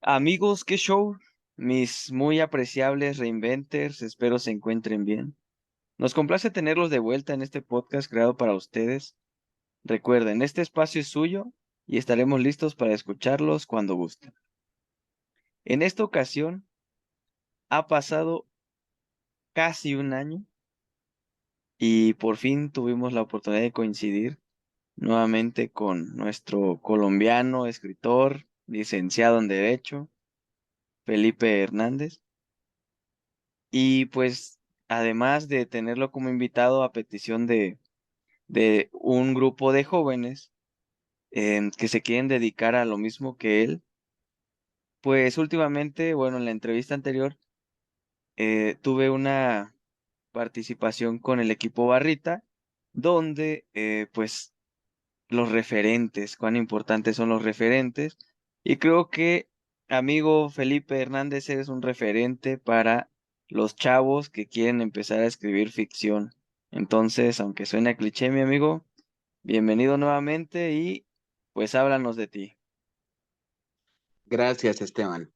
Amigos, qué show. Mis muy apreciables reinventers, espero se encuentren bien. Nos complace tenerlos de vuelta en este podcast creado para ustedes. Recuerden, este espacio es suyo y estaremos listos para escucharlos cuando gusten. En esta ocasión ha pasado casi un año y por fin tuvimos la oportunidad de coincidir nuevamente con nuestro colombiano, escritor, licenciado en Derecho, Felipe Hernández. Y pues, además de tenerlo como invitado a petición de un grupo de jóvenes que se quieren dedicar a lo mismo que él, pues últimamente, bueno, en la entrevista anterior, tuve una participación con el equipo Barrita, donde pues los referentes, cuán importantes son los referentes. Y creo que, amigo Felipe Hernández, eres un referente para los chavos que quieren empezar a escribir ficción. Entonces, aunque suene a cliché, mi amigo, bienvenido nuevamente y pues háblanos de ti. Gracias, Esteban.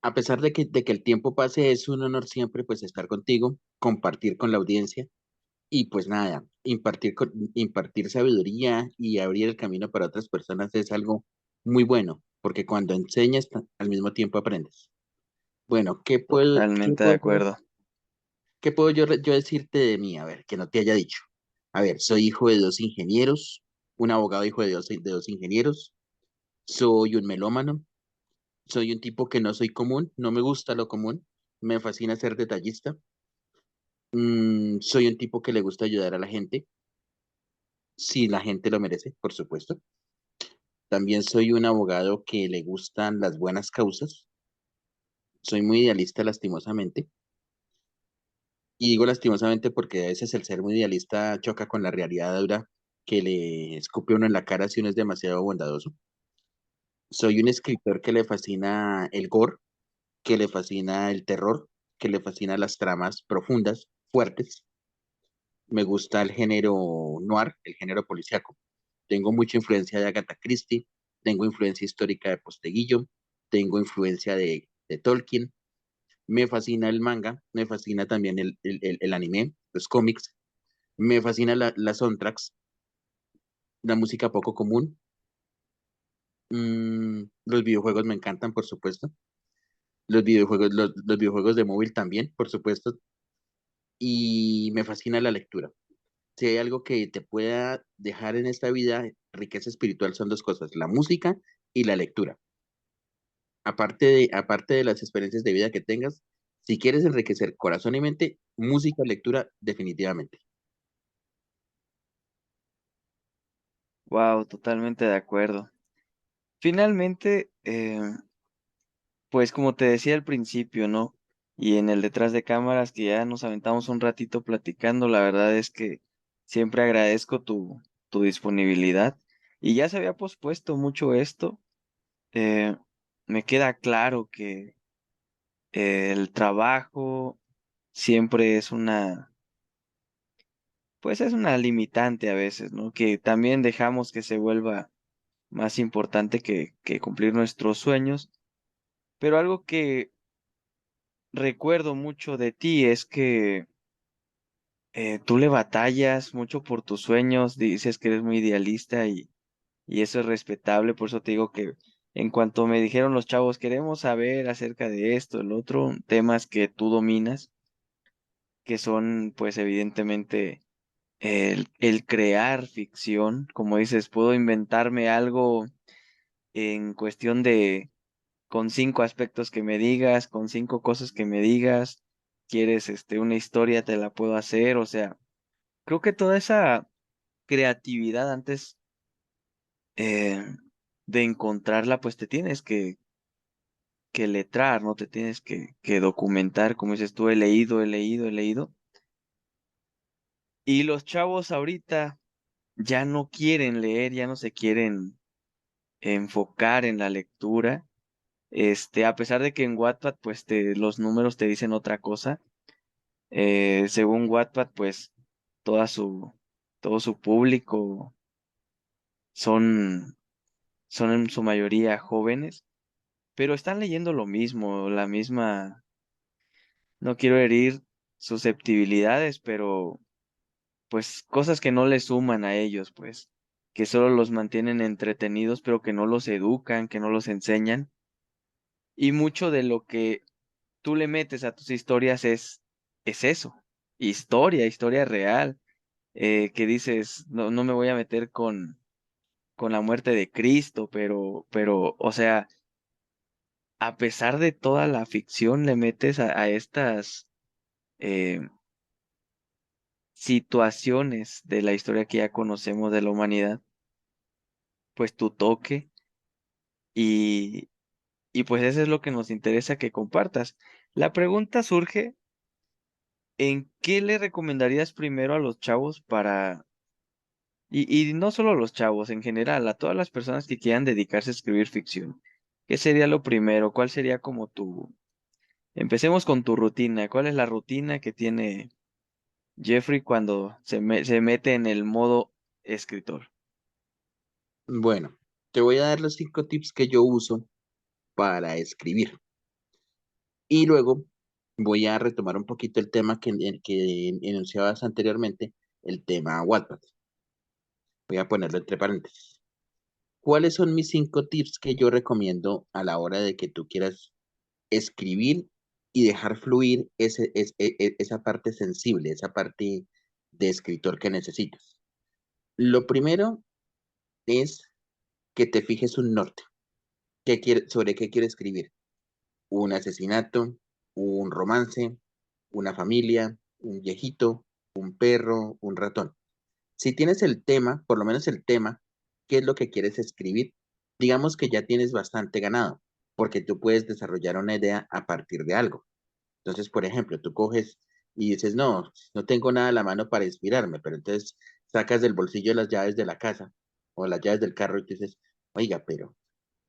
A pesar de que el tiempo pase, es un honor siempre pues estar contigo, compartir con la audiencia y pues nada, impartir sabiduría y abrir el camino para otras personas es algo muy bueno, porque cuando enseñas al mismo tiempo aprendes. Bueno, Totalmente de acuerdo. qué puedo yo decirte de mí? A ver, que no te haya dicho. A ver, soy hijo de dos ingenieros, un abogado hijo de dos ingenieros, soy un melómano. Soy un tipo que no soy común, no me gusta lo común, me fascina ser detallista. Soy un tipo que le gusta ayudar a la gente, si la gente lo merece, por supuesto. También soy un abogado que le gustan las buenas causas. Soy muy idealista, lastimosamente. Y digo lastimosamente porque a veces el ser muy idealista choca con la realidad dura que le escupe uno en la cara si uno es demasiado bondadoso. Soy un escritor que le fascina el gore, que le fascina el terror, que le fascina las tramas profundas, fuertes. Me gusta el género noir, el género policíaco. Tengo mucha influencia de Agatha Christie, tengo influencia histórica de Posteguillo, tengo influencia de Tolkien. Me fascina el manga, me fascina también el anime, los cómics, me fascina las soundtracks, la música poco común. Los videojuegos me encantan, por supuesto. Los videojuegos de móvil también, por supuesto. Y me fascina la lectura. Si hay algo que te pueda dejar en esta vida, riqueza espiritual son dos cosas, la música y la lectura. Aparte de las experiencias de vida que tengas, si quieres enriquecer corazón y mente, música, lectura, definitivamente. Wow, totalmente de acuerdo. Finalmente, pues como te decía al principio, ¿no? Y en el detrás de cámaras que ya nos aventamos un ratito platicando, la verdad es que siempre agradezco tu disponibilidad. Y ya se había pospuesto mucho esto. eh, Me queda claro que el trabajo siempre es pues es una limitante a veces, ¿no? Que también dejamos que se vuelva más importante que cumplir nuestros sueños. Pero algo que recuerdo mucho de ti es que tú le batallas mucho por tus sueños, dices que eres muy idealista y eso es respetable, por eso te digo que en cuanto me dijeron los chavos, queremos saber acerca de esto, el otro, temas que tú dominas, que son pues evidentemente el crear ficción, como dices, puedo inventarme algo en cuestión de con 5 aspectos que me digas, con 5 cosas que me digas, quieres una historia, te la puedo hacer, o sea, creo que toda esa creatividad antes eh, de encontrarla, pues te tienes que letrar, ¿no? Te tienes que documentar, como dices tú, he leído, he leído, he leído. Y los chavos ahorita ya no quieren leer, ya no se quieren enfocar en la lectura. A pesar de que en Wattpad, pues los números te dicen otra cosa. Según Wattpad, pues toda su, todo su público son, son en su mayoría jóvenes, pero están leyendo lo mismo, la misma, no quiero herir susceptibilidades, pero pues cosas que no les suman a ellos, pues, que solo los mantienen entretenidos, pero que no los educan, que no los enseñan. Y mucho de lo que tú le metes a tus historias es eso, historia real, que dices, no, no me voy a meter con la muerte de Cristo, o sea, a pesar de toda la ficción, le metes a estas eh, situaciones de la historia que ya conocemos de la humanidad, pues tu toque y, y pues eso es lo que nos interesa que compartas. La pregunta surge, ¿en qué le recomendarías primero a los chavos y no solo a los chavos, en general, a todas las personas que quieran dedicarse a escribir ficción? ¿Qué sería lo primero? ¿Cuál sería como tu... Empecemos con tu rutina. ¿Cuál es la rutina que tiene Jeffrey cuando se mete en el modo escritor? Bueno, te voy a dar los 5 tips que yo uso para escribir. Y luego voy a retomar un poquito el tema que enunciabas anteriormente, el tema Wattpad. Voy a ponerlo entre paréntesis. ¿Cuáles son mis 5 tips que yo recomiendo a la hora de que tú quieras escribir y dejar fluir esa parte sensible, esa parte de escritor que necesitas? Lo primero es que te fijes un norte. ¿Sobre qué quieres escribir? ¿Un asesinato, un romance, una familia, un viejito, un perro, un ratón? Si tienes el tema, por lo menos el tema, ¿qué es lo que quieres escribir? Digamos que ya tienes bastante ganado, porque tú puedes desarrollar una idea a partir de algo. Entonces, por ejemplo, tú coges y dices, no, no tengo nada a la mano para inspirarme, pero entonces sacas del bolsillo las llaves de la casa o las llaves del carro y te dices, oiga, pero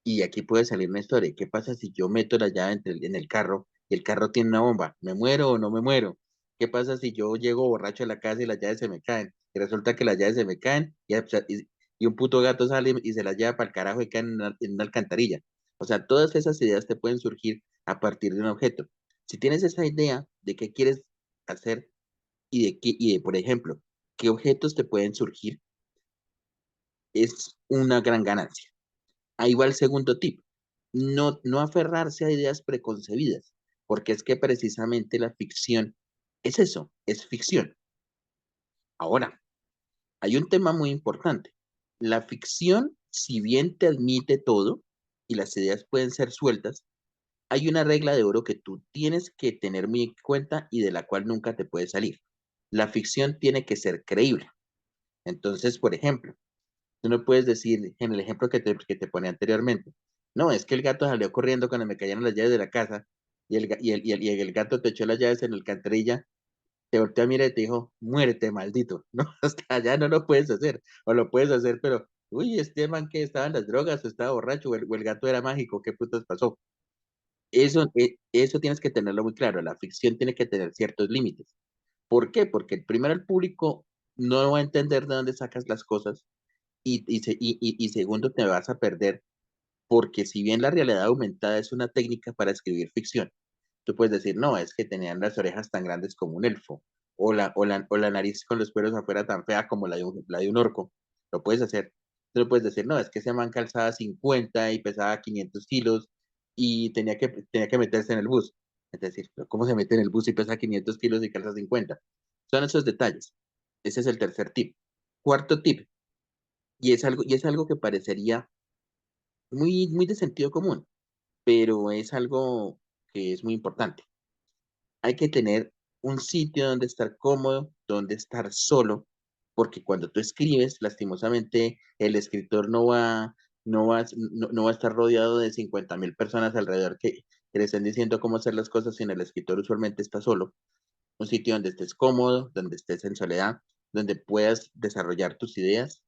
y aquí puede salir una historia. ¿Qué pasa si yo meto la llave en el carro y el carro tiene una bomba? ¿Me muero o no me muero? ¿Qué pasa si yo llego borracho a la casa y las llaves se me caen? Y resulta que las llaves se me caen y un puto gato sale y se las lleva para el carajo y cae en una alcantarilla. O sea, todas esas ideas te pueden surgir a partir de un objeto. Si tienes esa idea de qué quieres hacer por ejemplo, qué objetos te pueden surgir, es una gran ganancia. Ahí va el segundo tip. No aferrarse a ideas preconcebidas, porque es que precisamente la ficción es eso, es ficción. Ahora, hay un tema muy importante. La ficción, si bien te admite todo y las ideas pueden ser sueltas, hay una regla de oro que tú tienes que tener muy en cuenta y de la cual nunca te puedes salir. La ficción tiene que ser creíble. Entonces, por ejemplo, tú no puedes decir, en el ejemplo que te pone anteriormente, no, es que el gato salió corriendo cuando me cayeron las llaves de la casa y el gato te echó las llaves en la alcantarilla, te volteó a mirar y te dijo, muérete, maldito. No, hasta allá no lo puedes hacer. O lo puedes hacer, pero, uy, este man que estaba en las drogas, o estaba borracho, o el gato era mágico, ¿qué putas pasó? Eso tienes que tenerlo muy claro. La ficción tiene que tener ciertos límites. ¿Por qué? Porque primero el público no va a entender de dónde sacas las cosas y segundo, te vas a perder porque si bien la realidad aumentada es una técnica para escribir ficción, tú puedes decir, no, es que tenían las orejas tan grandes como un elfo, o la nariz con los pelos afuera tan fea como la de un orco. Lo puedes hacer. Tú puedes decir, no, es que ese man calzaba 50 y pesaba 500 kilos y tenía que meterse en el bus. Es decir, ¿pero cómo se mete en el bus y pesa 500 kilos y calza 50? Son esos detalles. Ese es el tercer tip. Cuarto tip, y es algo que parecería muy, muy de sentido común, pero es algo que es muy importante. Hay que tener un sitio donde estar cómodo, donde estar solo, porque cuando tú escribes, lastimosamente, el escritor no va a estar rodeado de 50.000 personas alrededor que le estén diciendo cómo hacer las cosas, sino el escritor usualmente está solo. Un sitio donde estés cómodo, donde estés en soledad, donde puedas desarrollar tus ideas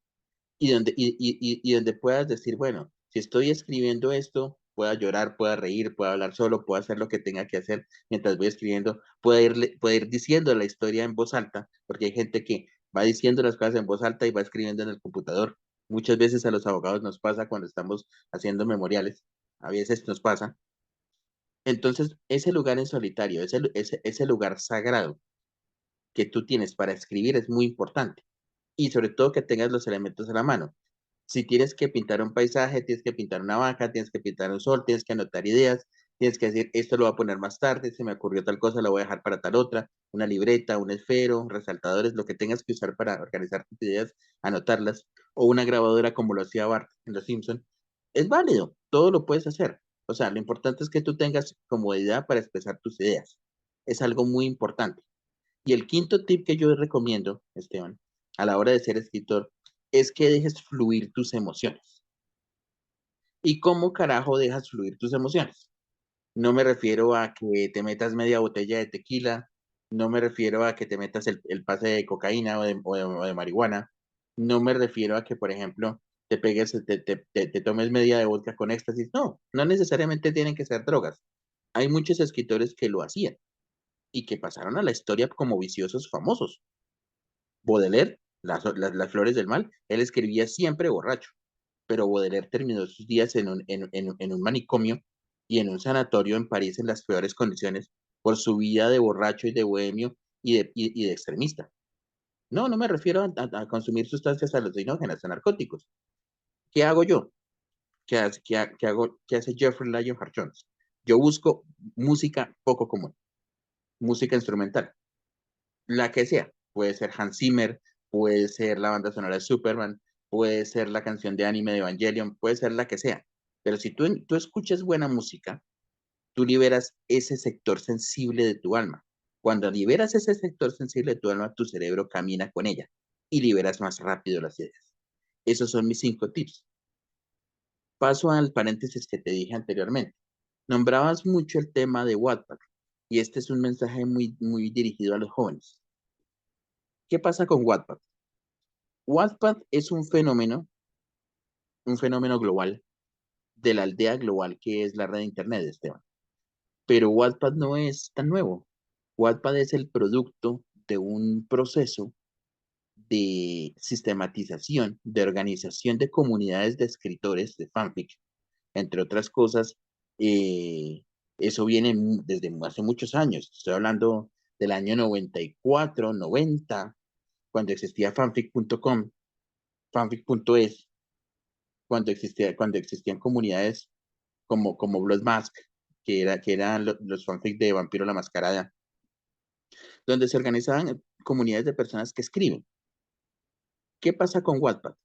y donde puedas decir, bueno, si estoy escribiendo esto, pueda llorar, pueda reír, pueda hablar solo, pueda hacer lo que tenga que hacer mientras voy escribiendo, pueda ir diciendo la historia en voz alta, porque hay gente que va diciendo las cosas en voz alta y va escribiendo en el computador. Muchas veces a los abogados nos pasa cuando estamos haciendo memoriales. a veces nos pasa. Entonces, ese lugar en solitario, ese lugar sagrado que tú tienes para escribir es muy importante. Y sobre todo que tengas los elementos a la mano. Si tienes que pintar un paisaje, tienes que pintar una vaca, tienes que pintar un sol, tienes que anotar ideas, tienes que decir, esto lo voy a poner más tarde, se me ocurrió tal cosa, lo voy a dejar para tal otra, una libreta, un esfero, resaltadores, lo que tengas que usar para organizar tus ideas, anotarlas, o una grabadora como lo hacía Bart en Los Simpson, es válido, todo lo puedes hacer. O sea, lo importante es que tú tengas comodidad para expresar tus ideas. Es algo muy importante. Y el quinto tip que yo recomiendo, Esteban, a la hora de ser escritor, es que dejes fluir tus emociones. ¿Y cómo carajo dejas fluir tus emociones? No me refiero a que te metas media botella de tequila, no me refiero a que te metas el pase de cocaína o de marihuana, no me refiero a que, por ejemplo, te pegues, te tomes media de vodka con éxtasis. No, no necesariamente tienen que ser drogas. Hay muchos escritores que lo hacían y que pasaron a la historia como viciosos famosos. Baudelaire, las flores del mal, él escribía siempre borracho, pero Baudelaire terminó sus días en un manicomio y en un sanatorio en París en las peores condiciones por su vida de borracho y de bohemio y de extremista. No, no me refiero a consumir sustancias alucinógenas, a narcóticos. ¿Qué hago yo? ¿Qué hace Jeffrey Lionheart Jones? Yo busco música poco común, música instrumental, la que sea. Puede ser Hans Zimmer, puede ser la banda sonora de Superman, puede ser la canción de anime de Evangelion, puede ser la que sea. Pero si tú escuchas buena música, tú liberas ese sector sensible de tu alma. Cuando liberas ese sector sensible de tu alma, tu cerebro camina con ella y liberas más rápido las ideas. Esos son mis 5 tips. Paso al paréntesis que te dije anteriormente. Nombrabas mucho el tema de Wattpad y este es un mensaje muy, muy dirigido a los jóvenes. ¿Qué pasa con Wattpad? Wattpad es un fenómeno global de la aldea global que es la red de Internet, Esteban. Pero Wattpad no es tan nuevo. Wattpad es el producto de un proceso de sistematización, de organización de comunidades de escritores de fanfic, entre otras cosas. eh, Eso viene desde hace muchos años. Estoy hablando del año 94, 90, cuando existía fanfic.com, fanfic.es, cuando existían comunidades como Blood Mask, que eran los fanfics de Vampiro la Mascarada, donde se organizaban comunidades de personas que escriben. ¿Qué pasa con Wattpad?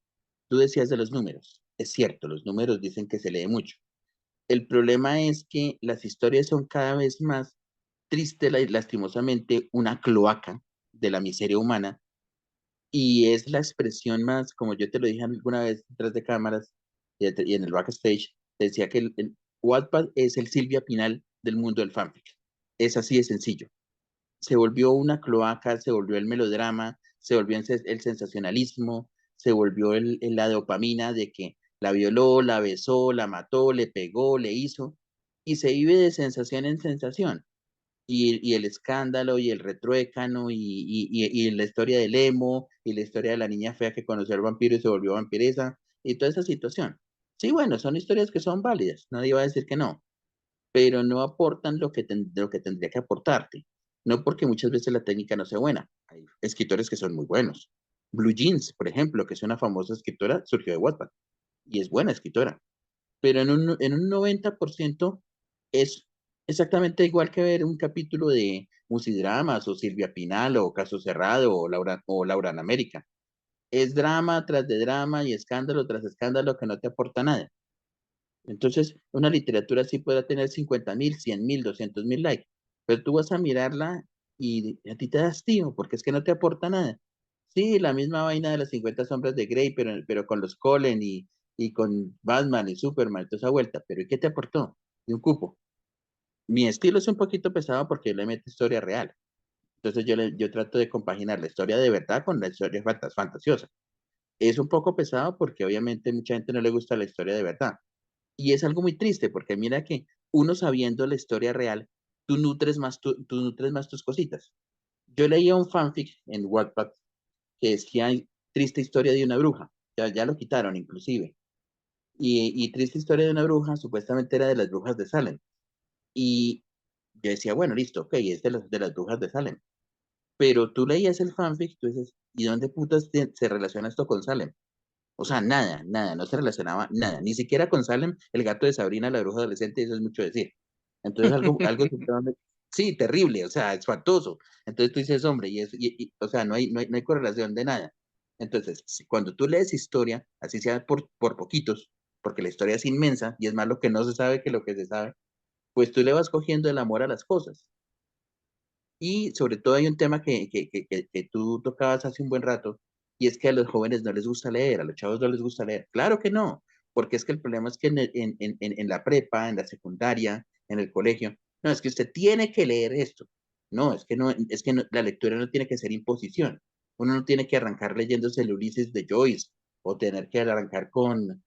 Tú decías de los números. Es cierto, los números dicen que se lee mucho. El problema es que las historias son cada vez más tristes y lastimosamente una cloaca de la miseria humana y es la expresión más, como yo te lo dije alguna vez detrás de cámaras y en el backstage, decía que el Wattpad es el Silvia Pinal del mundo del fanfic. Es así de sencillo. Se volvió una cloaca, se volvió el melodrama, se volvió el sensacionalismo, se volvió la dopamina de que la violó, la besó, la mató, le pegó, le hizo, y se vive de sensación en sensación. Y el escándalo y el retruécano y la historia del emo y la historia de la niña fea que conoció al vampiro y se volvió vampiresa y toda esa situación. Sí, bueno, son historias que son válidas, nadie va a decir que no, pero no aportan lo que tendría que aportarte. No porque muchas veces la técnica no sea buena. Hay escritores que son muy buenos. Blue Jeans, por ejemplo, que es una famosa escritora, surgió de Wattpad y es buena escritora. Pero en un 90% es exactamente igual que ver un capítulo de Musidramas o Silvia Pinal o Caso Cerrado o Laura en América. Es drama tras de drama y escándalo tras escándalo que no te aporta nada. Entonces, una literatura sí puede tener 50.000, 100.000, 200.000 likes, pero tú vas a mirarla y a ti te das tío, porque es que no te aporta nada. Sí, la misma vaina de las 50 sombras de Grey, pero con los Colen y con Batman y Superman, toda esa vuelta. Pero ¿y qué te aportó? De un cupo. Mi estilo es un poquito pesado porque yo le meto historia real. Entonces yo trato de compaginar la historia de verdad con la historia fantasiosa. Es un poco pesado porque obviamente mucha gente no le gusta la historia de verdad. Y es algo muy triste porque mira que uno sabiendo la historia real, tú nutres más tus cositas. Yo leía un fanfic en Wattpad que decía triste historia de una bruja. Ya lo quitaron inclusive. y Triste Historia de una Bruja supuestamente era de las brujas de Salem. Y yo decía, bueno, listo, ok, es de las brujas de Salem. Pero tú leías el fanfic, tú dices, ¿y dónde putas se relaciona esto con Salem? O sea, nada, nada, no se relacionaba nada, ni siquiera con Salem, el gato de Sabrina, la bruja adolescente, eso es mucho decir. Entonces, algo supremamente, sí, terrible, o sea, espantoso. Entonces tú dices, hombre, o sea, no hay correlación de nada. Entonces, cuando tú lees historia, así sea por poquitos, porque la historia es inmensa y es más lo que no se sabe que lo que se sabe, pues tú le vas cogiendo el amor a las cosas. Y sobre todo hay un tema que tú tocabas hace un buen rato, y es que a los jóvenes no les gusta leer, a los chavos no les gusta leer. Claro que no, porque es que el problema es que en la prepa, en la secundaria, en el colegio, no, es que usted tiene que leer esto. No, la lectura no tiene que ser imposición. Uno no tiene que arrancar leyéndose el Ulises de Joyce, o tener que arrancar con,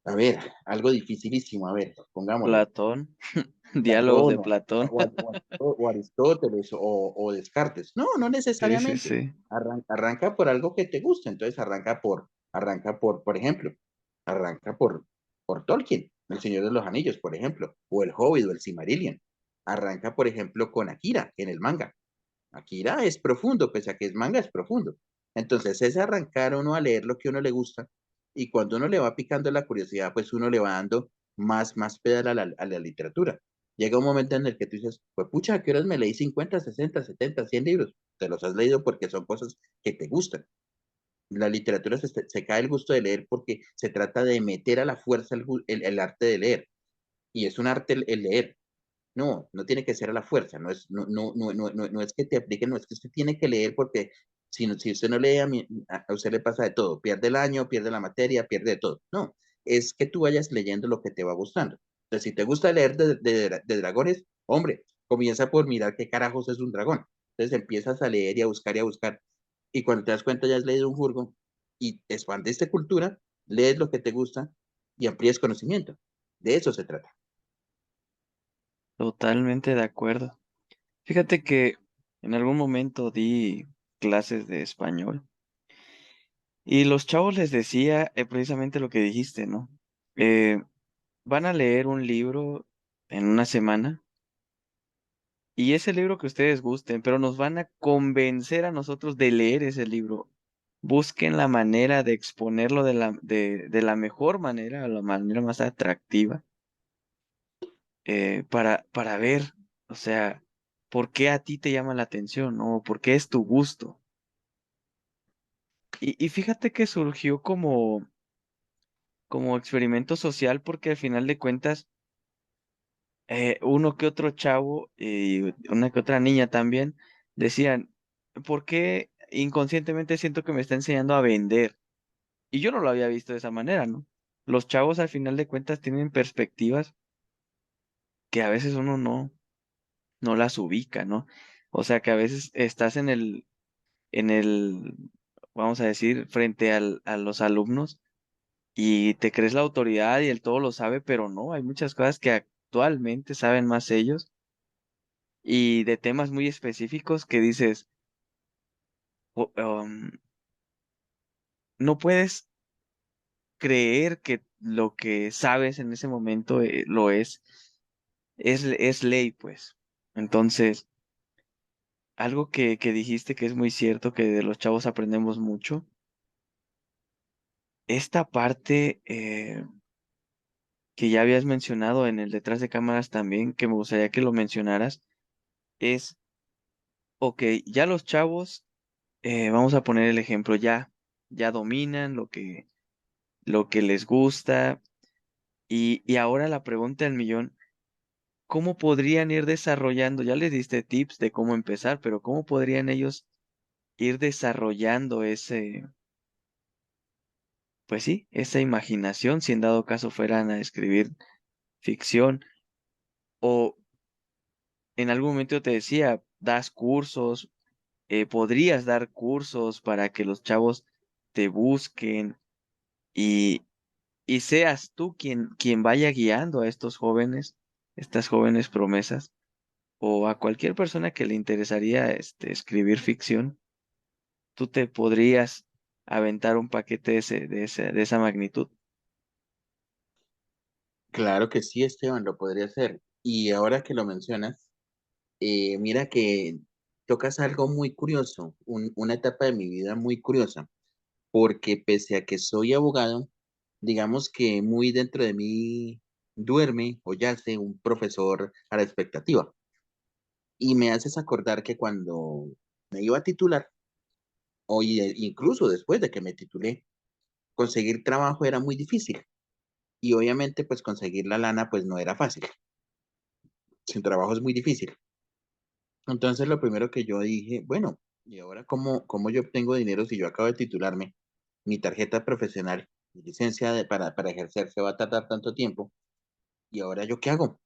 a ver, algo dificilísimo, a ver, pongámosle. Platón, diálogos Platón de Platón. o Aristóteles o Descartes. No, no Sí, sí, necesariamente. sí. Arranca por algo que te gusta. Entonces por ejemplo, arranca por Tolkien, El Señor de los Anillos, por ejemplo, o El Hobbit o el Silmarillion. Arranca, por ejemplo, con Akira, en el manga. Akira es profundo, pese a que es manga, es profundo. Entonces es arrancar uno a leer lo que a uno le gusta y cuando uno le va picando la curiosidad, pues uno le va dando más pedal a la literatura. Llega un momento en el que tú dices, pues pucha, ¿a qué horas me leí 50, 60, 70, 100 libros? Te los has leído porque son cosas que te gustan. La literatura se cae el gusto de leer porque se trata de meter a la fuerza el arte de leer. Y es un arte el leer. No, no tiene que ser a la fuerza, no es que te apliquen, no es que usted tiene que leer porque si usted no lee, a usted le pasa de todo, pierde el año, pierde la materia, pierde de todo. No, es que tú vayas leyendo lo que te va gustando. Entonces, si te gusta leer de dragones, hombre, comienza por mirar qué carajos es un dragón. Entonces empiezas a leer y a buscar, y cuando te das cuenta ya has leído un jurgo y expandiste cultura, lees lo que te gusta y amplías conocimiento. De eso se trata. Totalmente de acuerdo. Fíjate que en algún momento di clases de español y los chavos les decía precisamente lo que dijiste, ¿no? Eh, Van a leer un libro en una semana y ese libro que ustedes gusten, pero nos van a convencer a nosotros de leer ese libro. Busquen la manera de exponerlo de la mejor manera, la manera más atractiva, para ver, o sea, por qué a ti te llama la atención, ¿no? ¿Por qué es tu gusto? Y fíjate que surgió como experimento social porque al final de cuentas, uno que otro chavo y una que otra niña también decían, ¿por qué inconscientemente siento que me está enseñando a vender? Y yo no lo había visto de esa manera, ¿no? Los chavos al final de cuentas tienen perspectivas que a veces uno no las ubica, ¿no? O sea que a veces estás en el, vamos a decir, frente a los alumnos y te crees la autoridad y el todo lo sabe, pero no, hay muchas cosas que actualmente saben más ellos y de temas muy específicos que dices, "O- no puedes creer que lo que sabes en ese momento lo es ley, pues. Entonces, algo que dijiste que es muy cierto, que de los chavos aprendemos mucho, esta parte que ya habías mencionado en el detrás de cámaras también, que me gustaría que lo mencionaras, es, ok, ya los chavos, vamos a poner el ejemplo, ya dominan lo que les gusta, y ahora la pregunta del millón, ¿cómo podrían ir desarrollando? Ya les diste tips de cómo empezar, pero ¿cómo podrían ellos ir desarrollando pues sí, esa imaginación, si en dado caso fueran a escribir ficción? O en algún momento te decía, das cursos, podrías dar cursos para que los chavos te busquen y, y seas tú quien vaya guiando a estos jóvenes, estas jóvenes promesas, o a cualquier persona que le interesaría escribir ficción, tú te podrías aventar un paquete de esa magnitud. Claro que sí, Esteban, lo podría hacer. Y ahora que lo mencionas, mira que tocas algo muy curioso, una etapa de mi vida muy curiosa, porque pese a que soy abogado, digamos que muy dentro de mí duerme o yace un profesor a la expectativa. Y me haces acordar que cuando me iba a titular, incluso después de que me titulé, conseguir trabajo era muy difícil. Y obviamente, pues conseguir la lana, pues no era fácil. Sin trabajo es muy difícil. Entonces, lo primero que yo dije, bueno, ¿y ahora cómo yo obtengo dinero si yo acabo de titularme? Mi tarjeta profesional, mi licencia para ejercer se va a tardar tanto tiempo. ¿Y ahora yo qué hago?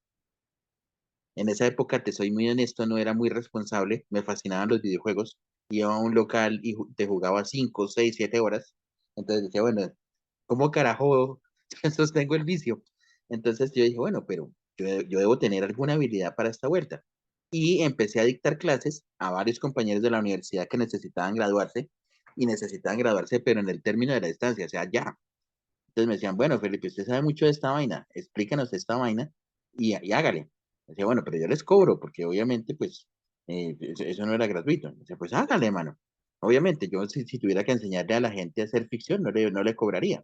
En esa época, te soy muy honesto, no era muy responsable, me fascinaban los videojuegos, iba a un local y te jugaba 5, 6, 7 horas. Entonces decía, bueno, ¿cómo carajo sostengo el vicio? Entonces yo dije, bueno, pero yo debo tener alguna habilidad para esta vuelta. Y empecé a dictar clases a varios compañeros de la universidad que necesitaban graduarse y necesitaban graduarse, pero en el término de la distancia, o sea, ya. Entonces me decían, bueno, Felipe, usted sabe mucho de esta vaina, explícanos esta vaina y hágale. Decía, bueno, pero yo les cobro, porque obviamente, pues, eso no era gratuito. Decía, pues hágale, mano. Obviamente, yo si tuviera que enseñarle a la gente a hacer ficción, no le cobraría.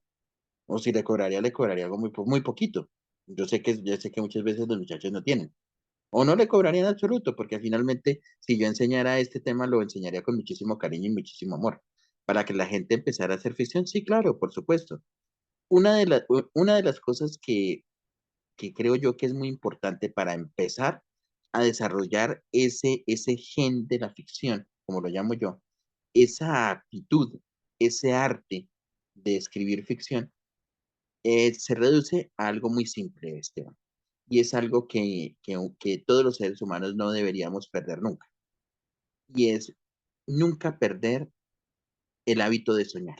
O si le cobraría algo muy poquito. Yo sé que muchas veces los muchachos no tienen. O no le cobraría en absoluto, porque finalmente, si yo enseñara este tema, lo enseñaría con muchísimo cariño y muchísimo amor. Para que la gente empezara a hacer ficción, sí, claro, por supuesto. Una de las cosas que creo yo que es muy importante para empezar a desarrollar ese gen de la ficción, como lo llamo yo, esa actitud, ese arte de escribir ficción, se reduce a algo muy simple, Esteban, y es algo que todos los seres humanos no deberíamos perder nunca, y es nunca perder el hábito de soñar.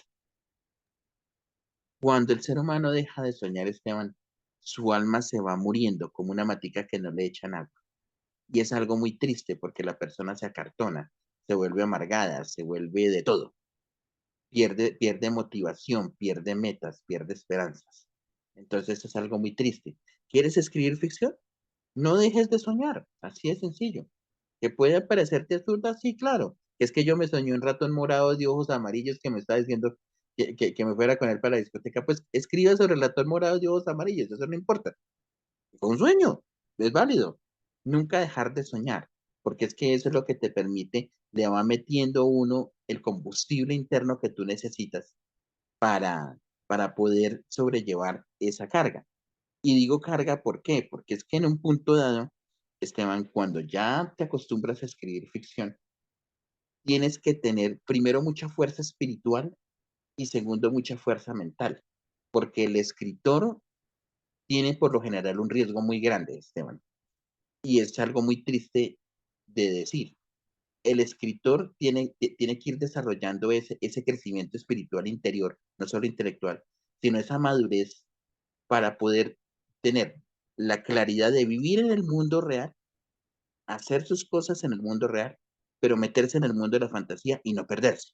Cuando el ser humano deja de soñar, Esteban, su alma se va muriendo como una matica que no le echan agua. Y es algo muy triste porque la persona se acartona, se vuelve amargada, se vuelve de todo. Pierde motivación, pierde metas, pierde esperanzas. Entonces es algo muy triste. ¿Quieres escribir ficción? No dejes de soñar, así de sencillo. ¿Que puede parecerte absurda? Sí, claro. Es que yo me soñé un ratón morado de ojos amarillos que me está diciendo que me fuera con él para la discoteca. Pues escribe sobre el ratón morado de ojos amarillos, eso no importa. Fue un sueño, es válido. Nunca dejar de soñar, porque es que eso es lo que te permite, le va metiendo uno el combustible interno que tú necesitas para, para poder sobrellevar esa carga. Y digo carga, ¿por qué? Porque es que en un punto dado, Esteban, cuando ya te acostumbras a escribir ficción, tienes que tener primero mucha fuerza espiritual y segundo mucha fuerza mental, porque el escritor tiene por lo general un riesgo muy grande, Esteban, y es algo muy triste de decir. El escritor tiene que ir desarrollando ese crecimiento espiritual interior, no solo intelectual, sino esa madurez para poder tener la claridad de vivir en el mundo real, hacer sus cosas en el mundo real, pero meterse en el mundo de la fantasía y no perderse.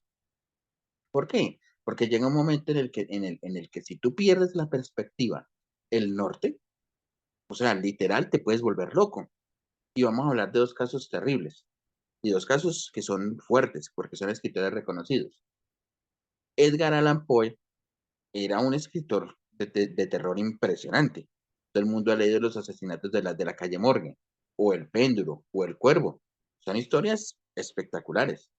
¿Por qué? Porque llega un momento en el que si tú pierdes la perspectiva, el norte, o sea, literal, te puedes volver loco. Y vamos a hablar de dos casos terribles y dos casos que son fuertes porque son escritores reconocidos. Edgar Allan Poe era un escritor de terror impresionante. Todo el mundo ha leído los asesinatos de la calle Morgue, o El Péndulo, o El Cuervo. Son historias espectaculares,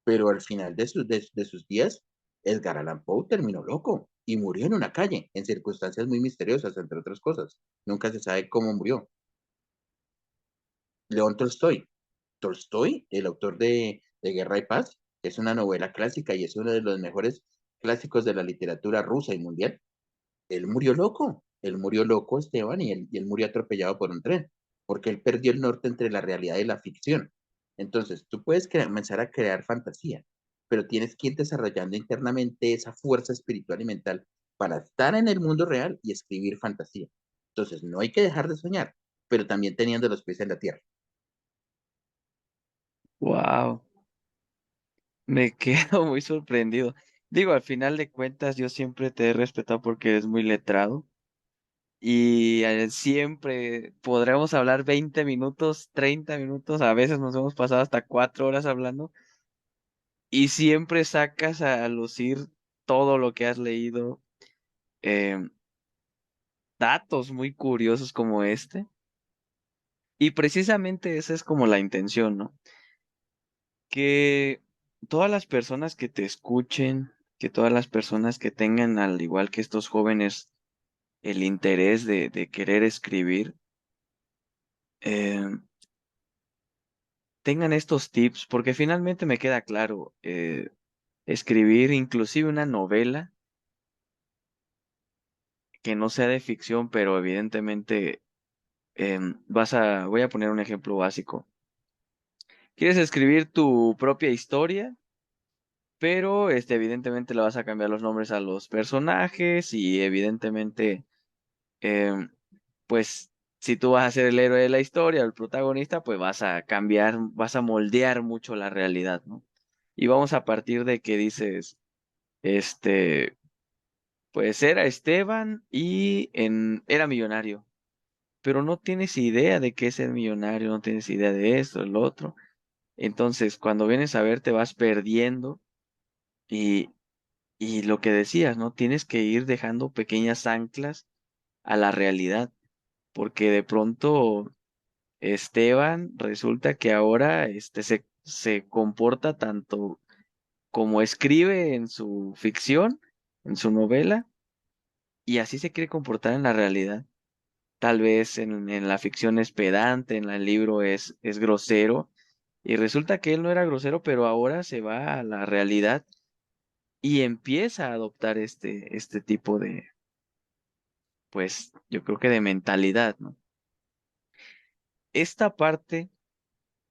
pero al final de sus días, Edgar Allan Poe terminó loco y murió en una calle, en circunstancias muy misteriosas, entre otras cosas. Nunca se sabe cómo murió. León Tolstoy. Tolstoy, el autor de Guerra y Paz, es una novela clásica y es uno de los mejores clásicos de la literatura rusa y mundial. Él murió loco, Esteban, y él murió atropellado por un tren, porque él perdió el norte entre la realidad y la ficción. Entonces, tú puedes comenzar a crear fantasía, pero tienes que ir desarrollando internamente esa fuerza espiritual y mental para estar en el mundo real y escribir fantasía. Entonces, no hay que dejar de soñar, pero también teniendo los pies en la tierra. Wow, me quedo muy sorprendido. Digo, al final de cuentas, yo siempre te he respetado porque eres muy letrado y siempre podremos hablar 20 minutos, 30 minutos, a veces nos hemos pasado hasta 4 horas hablando y siempre sacas a lucir todo lo que has leído, em, datos muy curiosos como este. Y precisamente esa es como la intención, ¿no? Que todas las personas que te escuchen, que todas las personas que tengan, al igual que estos jóvenes, el interés de querer escribir, em, tengan estos tips, porque finalmente me queda claro, escribir inclusive una novela que no sea de ficción, pero evidentemente voy a poner un ejemplo básico. ¿Quieres escribir tu propia historia? Pero evidentemente le vas a cambiar los nombres a los personajes y evidentemente, em, pues si tú vas a ser el héroe de la historia, el protagonista, pues vas a cambiar, vas a moldear mucho la realidad, ¿no? Y vamos a partir de que dices, este, pues era Esteban y era millonario, pero no tienes idea de qué es ser millonario, no tienes idea de esto, el otro. Entonces, cuando vienes a ver, te vas perdiendo y Y lo que decías, ¿no? Tienes que ir dejando pequeñas anclas a la realidad, porque de pronto Esteban resulta que ahora se comporta tanto como escribe en su ficción, en su novela, y así se quiere comportar en la realidad. Tal vez en la ficción es pedante, en el libro es grosero, y resulta que él no era grosero, pero ahora se va a la realidad y empieza a adoptar este tipo de, pues yo creo que de mentalidad, ¿no? Esta parte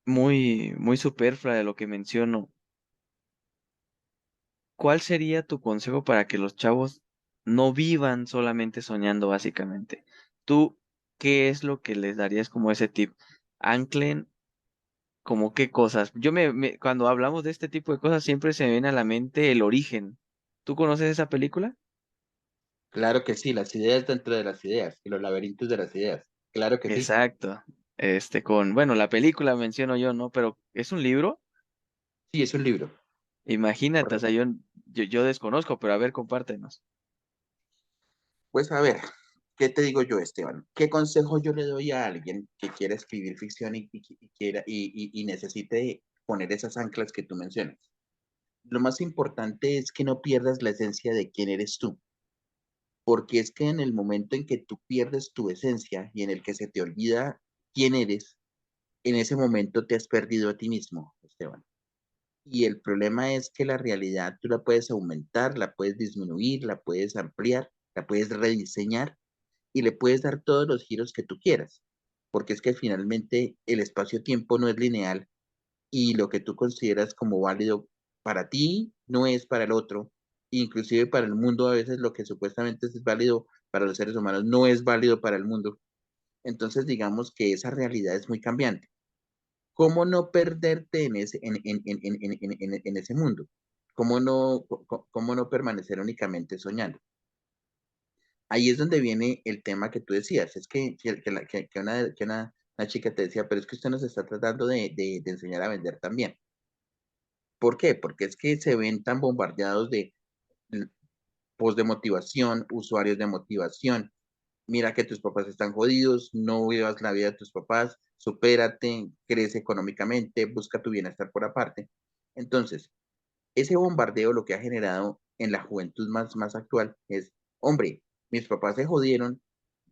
muy, muy superflua de lo que menciono, ¿cuál sería tu consejo para que los chavos no vivan solamente soñando, básicamente? ¿Tú qué es lo que les darías como ese tip? Anclen como qué cosas. Cuando hablamos de este tipo de cosas siempre se me viene a la mente El Origen. ¿Tú conoces esa película? Claro que sí, las ideas dentro de las ideas y los laberintos de las ideas. Claro que sí. Exacto. Bueno, la película menciono yo, ¿no? Pero es un libro. Sí, es un libro, Imagínate, o sea, correcto. yo desconozco, pero a ver, compártenos. Pues a ver, ¿qué te digo yo, Esteban? ¿Qué consejo yo le doy a alguien que quiera escribir ficción y quiera y necesite poner esas anclas que tú mencionas? Lo más importante es que no pierdas la esencia de quién eres tú, porque es que en el momento en que tú pierdes tu esencia y en el que se te olvida quién eres, en ese momento te has perdido a ti mismo, Esteban. Y el problema es que la realidad tú la puedes aumentar, la puedes disminuir, la puedes ampliar, la puedes rediseñar y le puedes dar todos los giros que tú quieras, porque es que finalmente el espacio-tiempo no es lineal y lo que tú consideras como válido para ti no es para el otro, inclusive para el mundo a veces lo que supuestamente es válido para los seres humanos no es válido para el mundo. Entonces digamos que esa realidad es muy cambiante. ¿Cómo no perderte en ese mundo? ¿Cómo no permanecer únicamente soñando? Ahí es donde viene el tema que tú decías, es una chica te decía, pero es que usted nos está tratando de enseñar a vender también. ¿Por qué? Porque es que se ven tan bombardeados de post de motivación, usuarios de motivación. Mira que tus papás están jodidos, no vivas la vida de tus papás, supérate, crece económicamente, busca tu bienestar por aparte. Entonces, ese bombardeo lo que ha generado en la juventud más actual es, hombre, mis papás se jodieron,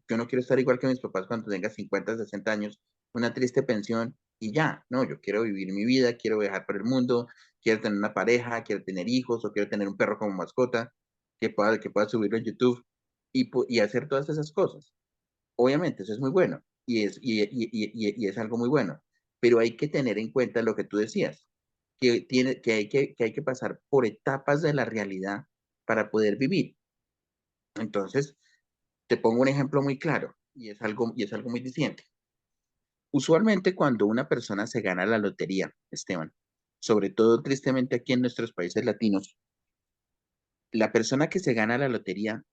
yo no quiero estar igual que mis papás cuando tenga 50, 60 años, una triste pensión y ya, no, yo quiero vivir mi vida, quiero viajar por el mundo, quiero tener una pareja, quiero tener hijos o quiero tener un perro como mascota que pueda subirlo en YouTube y hacer todas esas cosas. Obviamente, eso es muy bueno y es algo muy bueno, pero hay que tener en cuenta lo que tú decías, que hay que pasar por etapas de la realidad para poder vivir. Entonces, te pongo un ejemplo muy claro y es algo muy diciente. Usualmente cuando una persona se gana la lotería, Esteban, sobre todo tristemente aquí en nuestros países latinos, la persona que se gana la lotería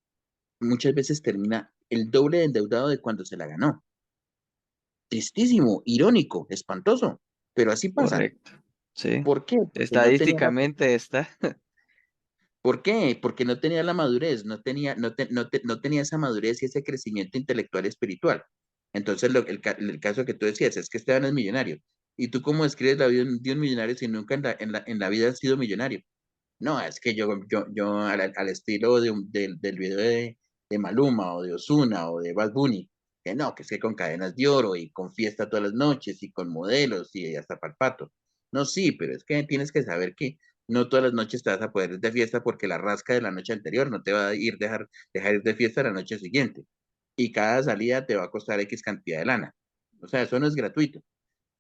muchas veces termina el doble de endeudado de cuando se la ganó. Tristísimo, irónico, espantoso, pero así pasa. Correcto. Sí. ¿Por qué? Porque no tenía la, Estadísticamente está. ¿por qué? Porque no tenía la madurez, no tenía esa madurez y ese crecimiento intelectual y espiritual. Entonces, el caso que tú decías es que Esteban es millonario. ¿Y tú cómo describes la vida de un millonario si nunca en la vida has sido millonario? No, es que yo al estilo del video de Maluma o de Ozuna o de Bad Bunny, que no, que es que con cadenas de oro y con fiesta todas las noches y con modelos y hasta palpato. No, sí, pero es que tienes que saber que no todas las noches te vas a poder ir de fiesta porque la rasca de la noche anterior no te va a dejar ir de fiesta la noche siguiente. Y cada salida te va a costar X cantidad de lana. O sea, eso no es gratuito.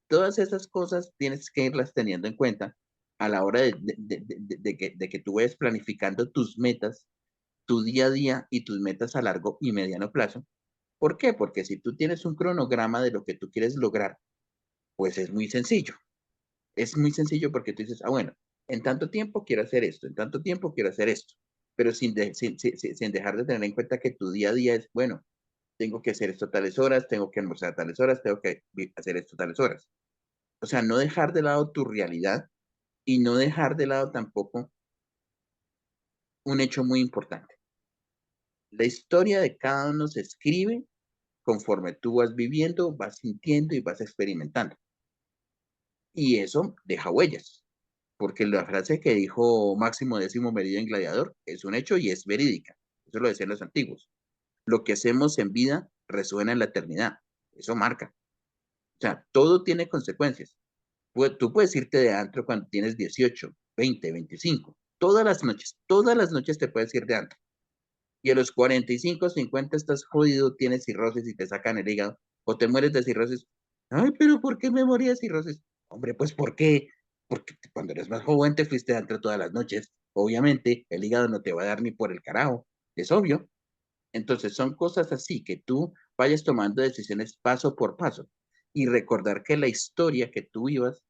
Todas esas cosas tienes que irlas teniendo en cuenta a la hora de que tú vayas planificando tus metas, tu día a día y tus metas a largo y mediano plazo. ¿Por qué? Porque si tú tienes un cronograma de lo que tú quieres lograr, pues es muy sencillo. Es muy sencillo porque tú dices, bueno, en tanto tiempo quiero hacer esto, en tanto tiempo quiero hacer esto, pero sin dejar de tener en cuenta que tu día a día es, bueno, tengo que hacer esto a tales horas, tengo que almorzar a tales horas, tengo que hacer esto a tales horas. O sea, no dejar de lado tu realidad y no dejar de lado tampoco un hecho muy importante. La historia de cada uno se escribe conforme tú vas viviendo, vas sintiendo y vas experimentando. Y eso deja huellas, porque la frase que dijo Máximo Décimo Meridio en Gladiador es un hecho y es verídica. Eso lo decían los antiguos. Lo que hacemos en vida resuena en la eternidad. Eso marca. O sea, todo tiene consecuencias. Tú puedes irte de antro cuando tienes 18, 20, 25. Todas las noches te puedes ir de antro. Y a los 45, 50 estás jodido, tienes cirrosis y te sacan el hígado, o te mueres de cirrosis. Ay, pero ¿por qué me morí de cirrosis? Hombre, pues ¿por qué? Porque cuando eres más joven te fuiste de antro todas las noches. Obviamente, el hígado no te va a dar ni por el carajo. Es obvio. Entonces, son cosas así que tú vayas tomando decisiones paso por paso y recordar que la historia que tú vivas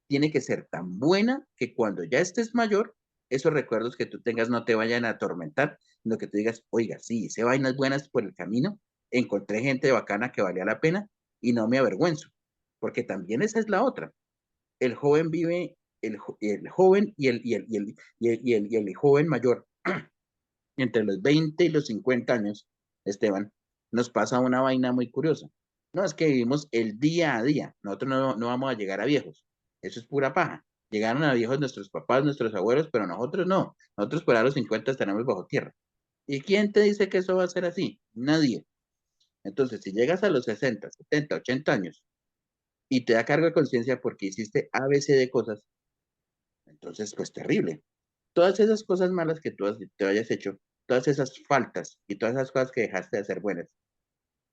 tiene que ser tan buena que cuando ya estés mayor, esos recuerdos que tú tengas no te vayan a atormentar, sino que tú digas, oiga, sí, hice vainas buenas por el camino, encontré gente bacana que valía la pena y no me avergüenzo, porque también esa es la otra. El joven vive, el joven y el joven mayor, entre los 20 y los 50 años, Esteban, nos pasa una vaina muy curiosa. No, es que vivimos el día a día. Nosotros no vamos a llegar a viejos. Eso es pura paja. Llegaron a viejos nuestros papás, nuestros abuelos, pero nosotros no. Nosotros por a los 50 estaremos bajo tierra. ¿Y quién te dice que eso va a ser así? Nadie. Entonces, si llegas a los 60, 70, 80 años y te da cargo de conciencia porque hiciste ABC de cosas, entonces, pues terrible. Todas esas cosas malas que te hayas hecho, todas esas faltas y todas esas cosas que dejaste de hacer buenas,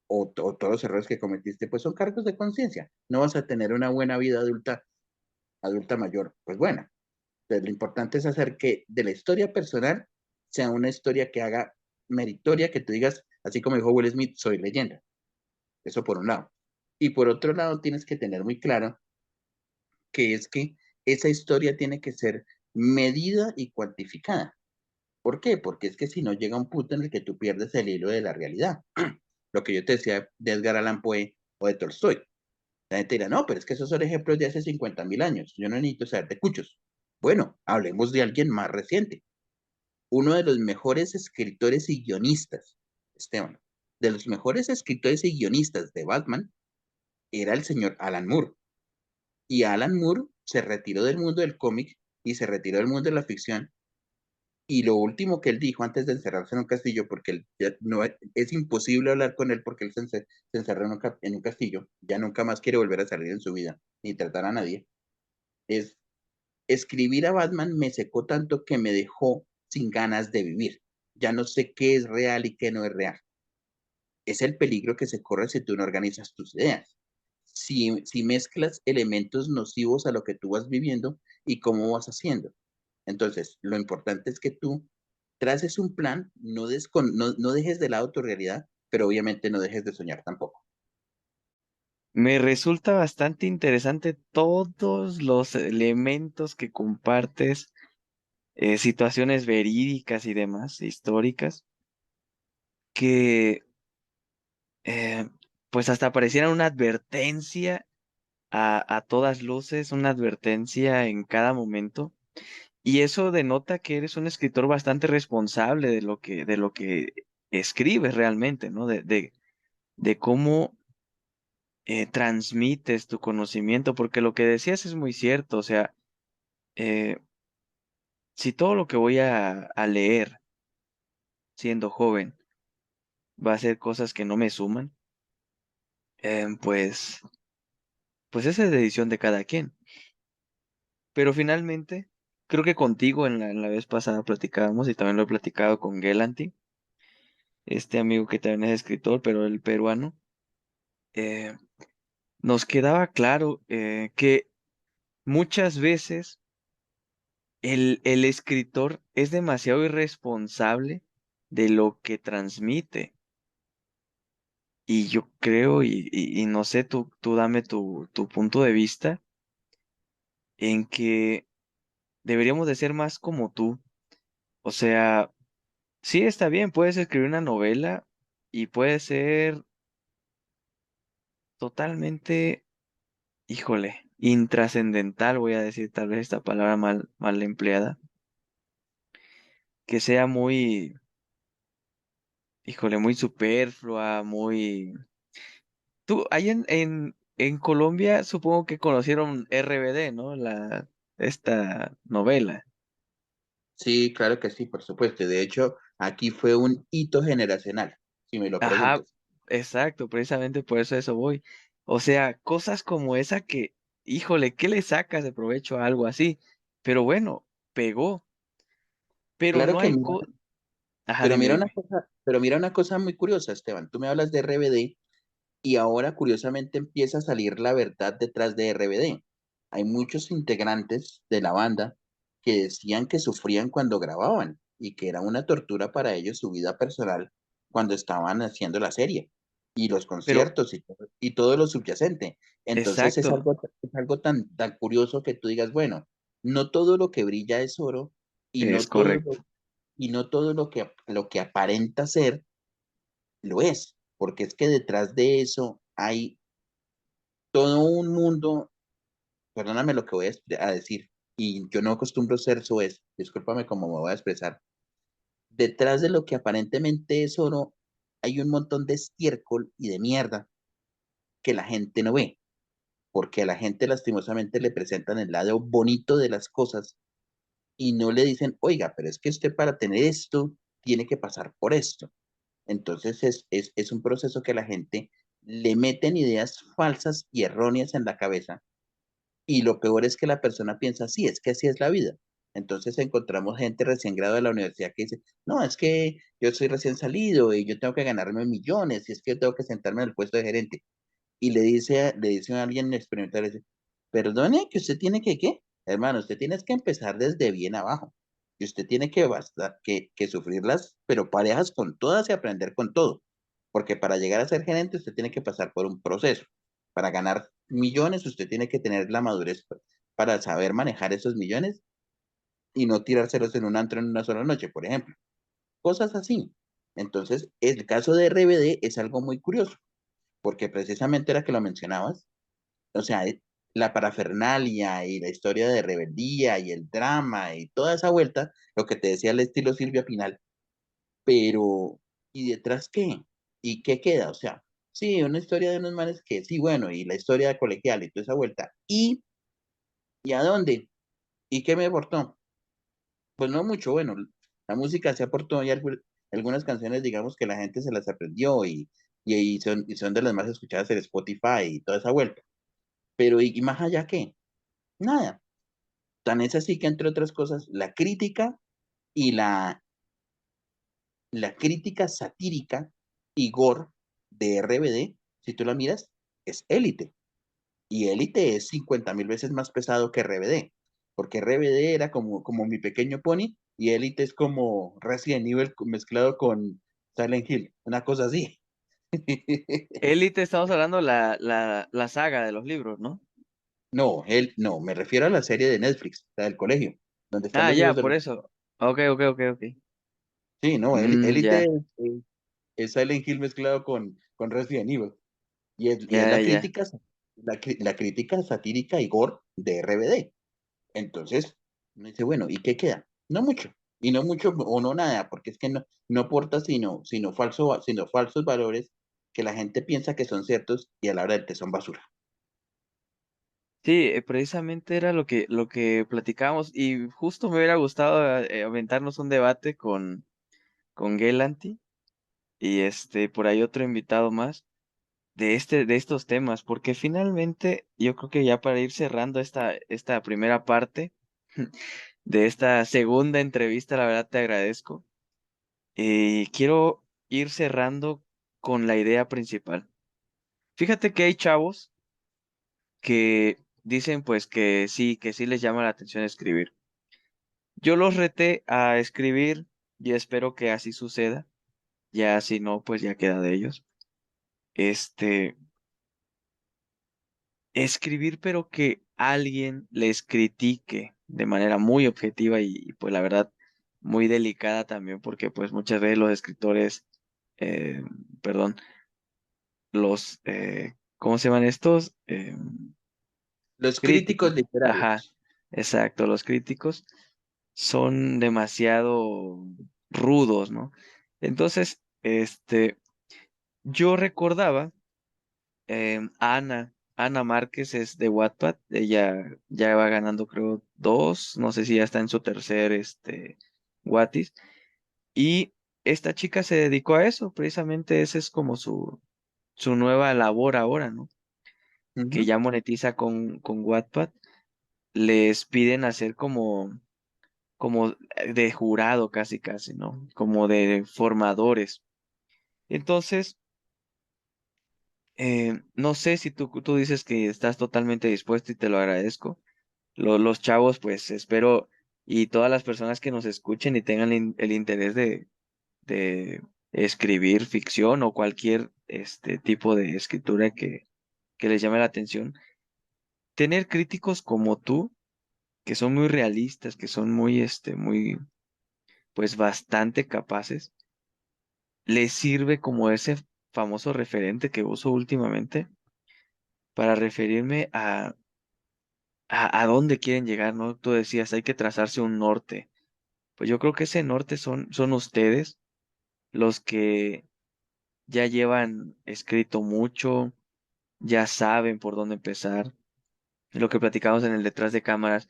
o todos los errores que cometiste, pues son cargos de conciencia. No vas a tener una buena vida adulta mayor, pues buena. Entonces, lo importante es hacer que de la historia personal sea una historia que haga meritoria, que tú digas, así como dijo Will Smith, soy leyenda. Eso por un lado. Y por otro lado, tienes que tener muy claro que es que esa historia tiene que ser medida y cuantificada. ¿Por qué? Porque es que si no llega un punto en el que tú pierdes el hilo de la realidad. Lo que yo te decía de Edgar Allan Poe o de Tolstoy. La gente dirá, no, pero es que esos son ejemplos de hace 50.000 años. Yo no necesito saber de cuchos. Bueno, hablemos de alguien más reciente. Uno de los mejores escritores y guionistas, Esteban, de los mejores escritores y guionistas de Batman era el señor Alan Moore. Y Alan Moore se retiró del mundo del cómic y se retiró del mundo de la ficción. Y lo último que él dijo antes de encerrarse en un castillo, porque no, es imposible hablar con él porque él se encerró en un castillo, ya nunca más quiere volver a salir en su vida, ni tratar a nadie, es escribir a Batman me secó tanto que me dejó sin ganas de vivir. Ya no sé qué es real y qué no es real. Es el peligro que se corre si tú no organizas tus ideas. Si mezclas elementos nocivos a lo que tú vas viviendo y cómo vas haciendo. Entonces, lo importante es que tú traces un plan, no dejes de lado tu realidad, pero obviamente no dejes de soñar tampoco. Me resulta bastante interesante todos los elementos que compartes, situaciones verídicas y demás, históricas. que eh, pues hasta pareciera una advertencia a todas luces, una advertencia en cada momento. Y eso denota que eres un escritor bastante responsable de lo que escribes realmente, ¿no? De cómo transmites tu conocimiento, porque lo que decías es muy cierto, o sea, eh, si todo lo que voy a leer siendo joven va a ser cosas que no me suman, pues, pues esa es decisión de cada quien. Pero finalmente, creo que contigo en la vez pasada platicábamos y también lo he platicado con Gelanti, este amigo que también es escritor, pero el peruano, eh, nos quedaba claro que muchas veces el escritor es demasiado irresponsable de lo que transmite. Y yo creo, y no sé, tú dame tu punto de vista, en que deberíamos de ser más como tú. O sea, sí está bien, puedes escribir una novela y puede ser totalmente, híjole, intrascendental, voy a decir tal vez esta palabra mal empleada, que sea muy, híjole, muy superflua, muy... Tú, ahí en Colombia supongo que conocieron RBD, ¿no? Esta novela. Sí, claro que sí, por supuesto. De hecho, aquí fue un hito generacional, si me lo Ajá, preguntas. exacto, precisamente por eso voy. O sea, cosas como esa que, híjole, ¿qué le sacas de provecho a algo así? Pero bueno, pegó, pero Claro no que hay mira, Ajá, dime, dime. pero mira una cosa muy curiosa, Esteban. Tú me hablas de RBD y ahora curiosamente empieza a salir la verdad detrás de RBD. Hay muchos integrantes de la banda que decían que sufrían cuando grababan y que era una tortura para ellos su vida personal cuando estaban haciendo la serie y los Pero, conciertos y todo lo subyacente. Entonces exacto, es algo tan curioso que tú digas, bueno, no todo lo que brilla es oro y es no todo correcto. y no todo lo que aparenta ser lo es, porque es que detrás de eso hay todo un mundo, perdóname lo que voy a decir, y yo no acostumbro ser soez, discúlpame cómo me voy a expresar. Detrás de lo que aparentemente es oro, hay un montón de estiércol y de mierda que la gente no ve, porque a la gente lastimosamente le presentan el lado bonito de las cosas y no le dicen, oiga, pero es que usted para tener esto tiene que pasar por esto. Entonces es un proceso que la gente le meten ideas falsas y erróneas en la cabeza y lo peor es que la persona piensa, sí, es que así es la vida. Entonces encontramos gente recién graduada de la universidad que dice, no, es que yo soy recién salido y yo tengo que ganarme millones y es que yo tengo que sentarme en el puesto de gerente. Y le dice a alguien experimental, le dice, perdone, que usted tiene que, ¿qué? Hermano, usted tiene que empezar desde bien abajo. Y usted tiene que sufrirlas, pero parejas con todas y aprender con todo. Porque para llegar a ser gerente, usted tiene que pasar por un proceso. Para ganar millones, usted tiene que tener la madurez para saber manejar esos millones y no tirárselos en un antro en una sola noche, por ejemplo. Cosas así. Entonces, el caso de RBD es algo muy curioso, porque precisamente era que lo mencionabas, o sea, la parafernalia y la historia de rebeldía y el drama y toda esa vuelta, lo que te decía el estilo Silvia Pinal, pero ¿y detrás qué? ¿Y qué queda? O sea, sí, una historia de unos manes que sí, bueno, y la historia de colegial y toda esa vuelta. ¿Y a dónde? ¿Y qué me aportó? Pues no mucho, bueno, la música se aportó y algunas canciones, digamos que la gente se las aprendió y son de las más escuchadas en Spotify y toda esa vuelta. Pero ¿y más allá qué? Nada. Tan es así que, entre otras cosas, y la crítica satírica y gore de RBD, si tú la miras, es Élite. Y Élite es 50.000 veces más pesado que RBD, porque RBD era como mi pequeño pony y Élite es como Resident Evil mezclado con Silent Hill, una cosa así. Élite, estamos hablando la saga de los libros, ¿no? No, me refiero a la serie de Netflix, la del colegio, donde están Ah, los ya, hijos de por los... eso. Ok. Sí, no, Mm, Élite ya. Es Silent Hill mezclado con Resident Evil. Y es Ya, la ya. crítica, la crítica satírica y gore de RBD. Entonces, me dice, bueno, ¿y qué queda? No mucho. Y no mucho o no nada, porque es que no aporta sino falsos valores que la gente piensa que son ciertos y a la hora del té son basura. Sí, precisamente era lo que platicábamos y justo me hubiera gustado aventarnos un debate con Gelanti y por ahí otro invitado más de estos temas, porque finalmente yo creo que ya para ir cerrando esta primera parte de esta segunda entrevista, la verdad te agradezco. Quiero ir cerrando con la idea principal. Fíjate que hay chavos que dicen pues que sí les llama la atención escribir. Yo los reté a escribir y espero que así suceda. Ya si no, pues ya queda de ellos. Este, escribir, pero que alguien les critique de manera muy objetiva pues la verdad muy delicada también, porque pues muchas veces los escritores, eh, perdón, ¿cómo se llaman estos? Los críticos Críticos. Ajá, literarios. exacto, los críticos son demasiado rudos, ¿no? Entonces, yo recordaba Ana Márquez es de Wattpad, ella ya va ganando creo dos, no sé si ya está en su tercer Watis, y esta chica se dedicó a eso, precisamente esa es como su nueva labor ahora, ¿no? Que Ujú. ya monetiza con Wattpad, les piden hacer como de jurado casi casi, ¿no? Como de formadores. Entonces, no sé si tú dices que estás totalmente dispuesto y te lo agradezco. Los chavos, pues espero, y todas las personas que nos escuchen y tengan el interés de escribir ficción o cualquier tipo de escritura que les llame la atención, tener críticos como tú, que son muy realistas, que son pues bastante capaces, les sirve como ese famoso referente que uso últimamente para referirme a dónde quieren llegar, ¿no? Tú decías, hay que trazarse un norte. Pues yo creo que ese norte son ustedes, los que ya llevan escrito mucho, ya saben por dónde empezar. Lo que platicamos en el detrás de cámaras,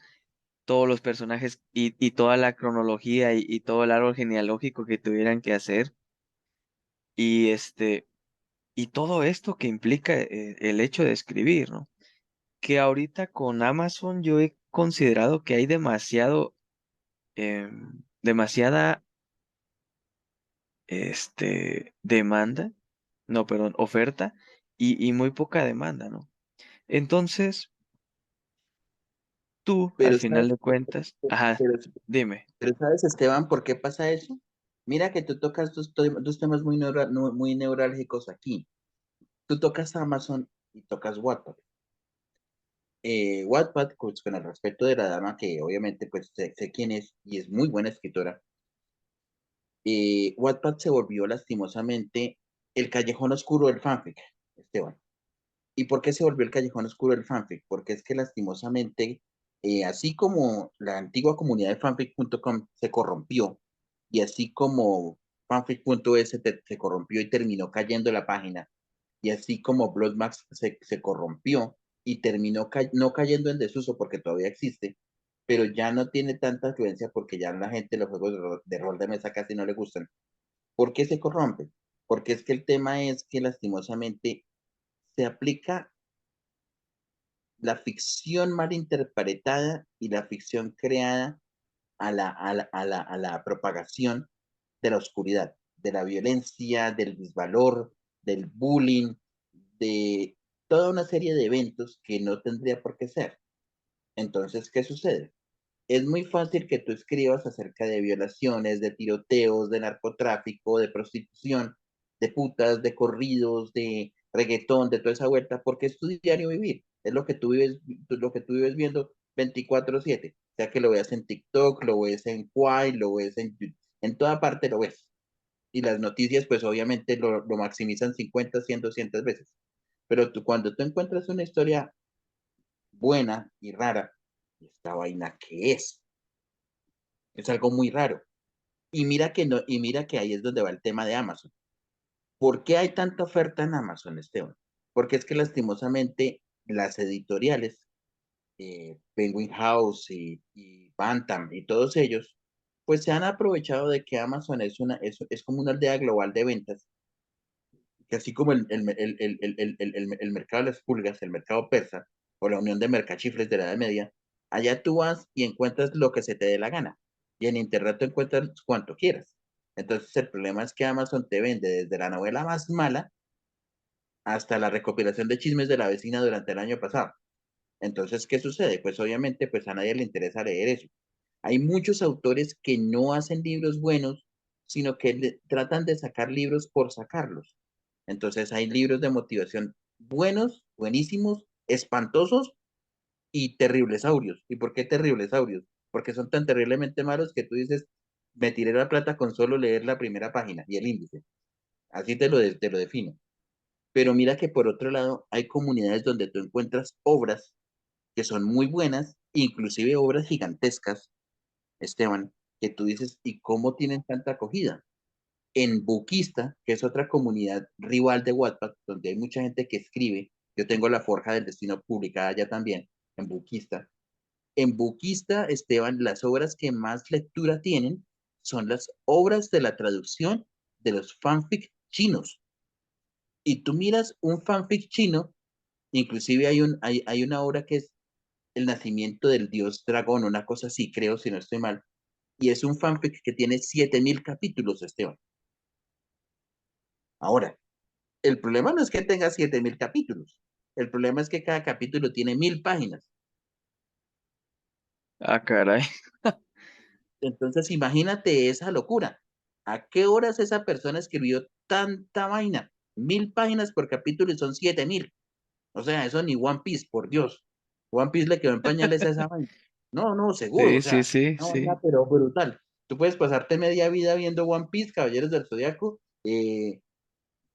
todos los personajes y toda la cronología y todo el árbol genealógico que tuvieran que hacer. Y y todo esto que implica el hecho de escribir, ¿no? Que ahorita con Amazon yo he considerado que hay demasiada demanda, no, perdón, oferta y muy poca demanda, ¿no? Entonces, tú, al Pero final ¿sabes, de cuentas, ajá, pero, dime. pero ¿sabes, Esteban, por qué pasa eso? Mira que tú tocas dos temas muy neurálgicos aquí. Tú tocas Amazon y tocas Wattpad. Wattpad, pues, con el respeto de la dama, que obviamente pues sé quién es y es muy buena escritora, Wattpad se volvió lastimosamente el callejón oscuro del fanfic, Esteban. ¿Y por qué se volvió el callejón oscuro del fanfic? Porque es que lastimosamente, así como la antigua comunidad de fanfic.com se corrompió, y así como fanfic.es se corrompió y terminó cayendo la página, y así como Bloodmax se corrompió y terminó no cayendo en desuso porque todavía existe, pero ya no tiene tanta influencia porque ya la gente los juegos de rol de mesa casi no le gustan. ¿Por qué se corrompe? Porque es que el tema es que lastimosamente se aplica la ficción mal interpretada y la ficción creada a la propagación de la oscuridad, de la violencia, del desvalor, del bullying, de toda una serie de eventos que no tendría por qué ser. Entonces, ¿qué sucede? Es muy fácil que tú escribas acerca de violaciones, de tiroteos, de narcotráfico, de prostitución, de putas, de corridos, de reggaetón, de toda esa vuelta, porque es tu diario vivir. Es lo que tú vives, lo que tú vives viendo 24/7. O sea que lo veas en TikTok, lo ves en Quai, lo ves en toda parte lo ves. Y las noticias, pues obviamente lo maximizan 50, 100, 200 veces. Pero cuando tú encuentras una historia buena y rara, esta vaina, ¿qué es? Es algo muy raro. Y mira que no, y mira que ahí es donde va el tema de Amazon. ¿Por qué hay tanta oferta en Amazon, Esteban? Porque es que lastimosamente las editoriales, Penguin House y Bantam y todos ellos, pues se han aprovechado de que Amazon es como una aldea global de ventas, que así como el mercado de las pulgas, el mercado persa o la unión de mercachifles de la Edad Media, allá tú vas y encuentras lo que se te dé la gana. Y en Internet tú encuentras cuanto quieras. Entonces el problema es que Amazon te vende desde la novela más mala hasta la recopilación de chismes de la vecina durante el año pasado. Entonces, ¿qué sucede? Pues obviamente, pues a nadie le interesa leer eso. Hay muchos autores que no hacen libros buenos, sino que tratan de sacar libros por sacarlos. Entonces, hay libros de motivación buenos, buenísimos, espantosos y terribles aurios. ¿Y por qué terribles aurios? Porque son tan terriblemente malos que tú dices, me tiré la plata con solo leer la primera página y el índice. Así te lo defino. Pero mira que por otro lado hay comunidades donde tú encuentras obras que son muy buenas, inclusive obras gigantescas, Esteban, que tú dices, ¿y cómo tienen tanta acogida? En Bookista, que es otra comunidad rival de Wattpad, donde hay mucha gente que escribe, yo tengo La Forja del Destino publicada allá también, en Bookista. En Bookista, Esteban, las obras que más lectura tienen son las obras de la traducción de los fanfic chinos. Y tú miras un fanfic chino, inclusive hay una obra que es El nacimiento del dios dragón, una cosa así, creo, si no estoy mal. Y es un fanfic que tiene 7000 capítulos, Esteban. Ahora, el problema no es que tenga 7000 capítulos. El problema es que cada capítulo tiene 1000 páginas. Ah, caray. Entonces, imagínate esa locura. ¿A qué horas esa persona escribió tanta vaina? 1000 páginas por capítulo y son 7000. O sea, eso ni One Piece, por Dios. One Piece le quedó en pañales a esa vaina. No, no, seguro. O Sí, sí, sea, sí, una vaina, sí. pero brutal. Tú puedes pasarte media vida viendo One Piece, Caballeros del Zodiaco,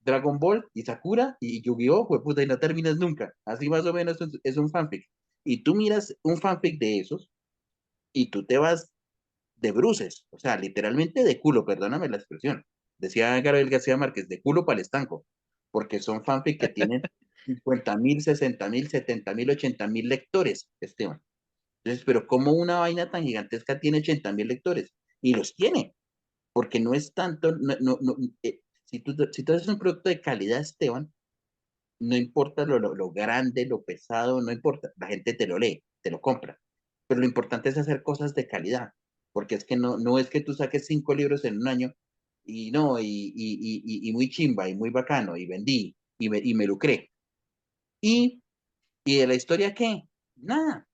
Dragon Ball y Sakura y Yu-Gi-Oh! Pues puta, y no terminas nunca. Así más o menos es un fanfic. Y tú miras un fanfic de esos y tú te vas de bruces, o sea, literalmente de culo, perdóname la expresión. Decía Gabriel García Márquez, de culo para el estanco, porque son fanfic que tienen 50.000, 60.000, 70.000, 80.000 lectores, Esteban. Entonces, pero ¿cómo una vaina tan gigantesca tiene 80.000 lectores? Y los tiene, porque no es tanto, si tú haces un producto de calidad, Esteban, no importa lo grande, lo pesado, no importa, la gente te lo lee, te lo compra. Pero lo importante es hacer cosas de calidad, porque es que no es que tú saques 5 libros en un año y no, y muy chimba, y muy bacano, y vendí, y me lucré. Y, y de la historia, ¿qué? Nada.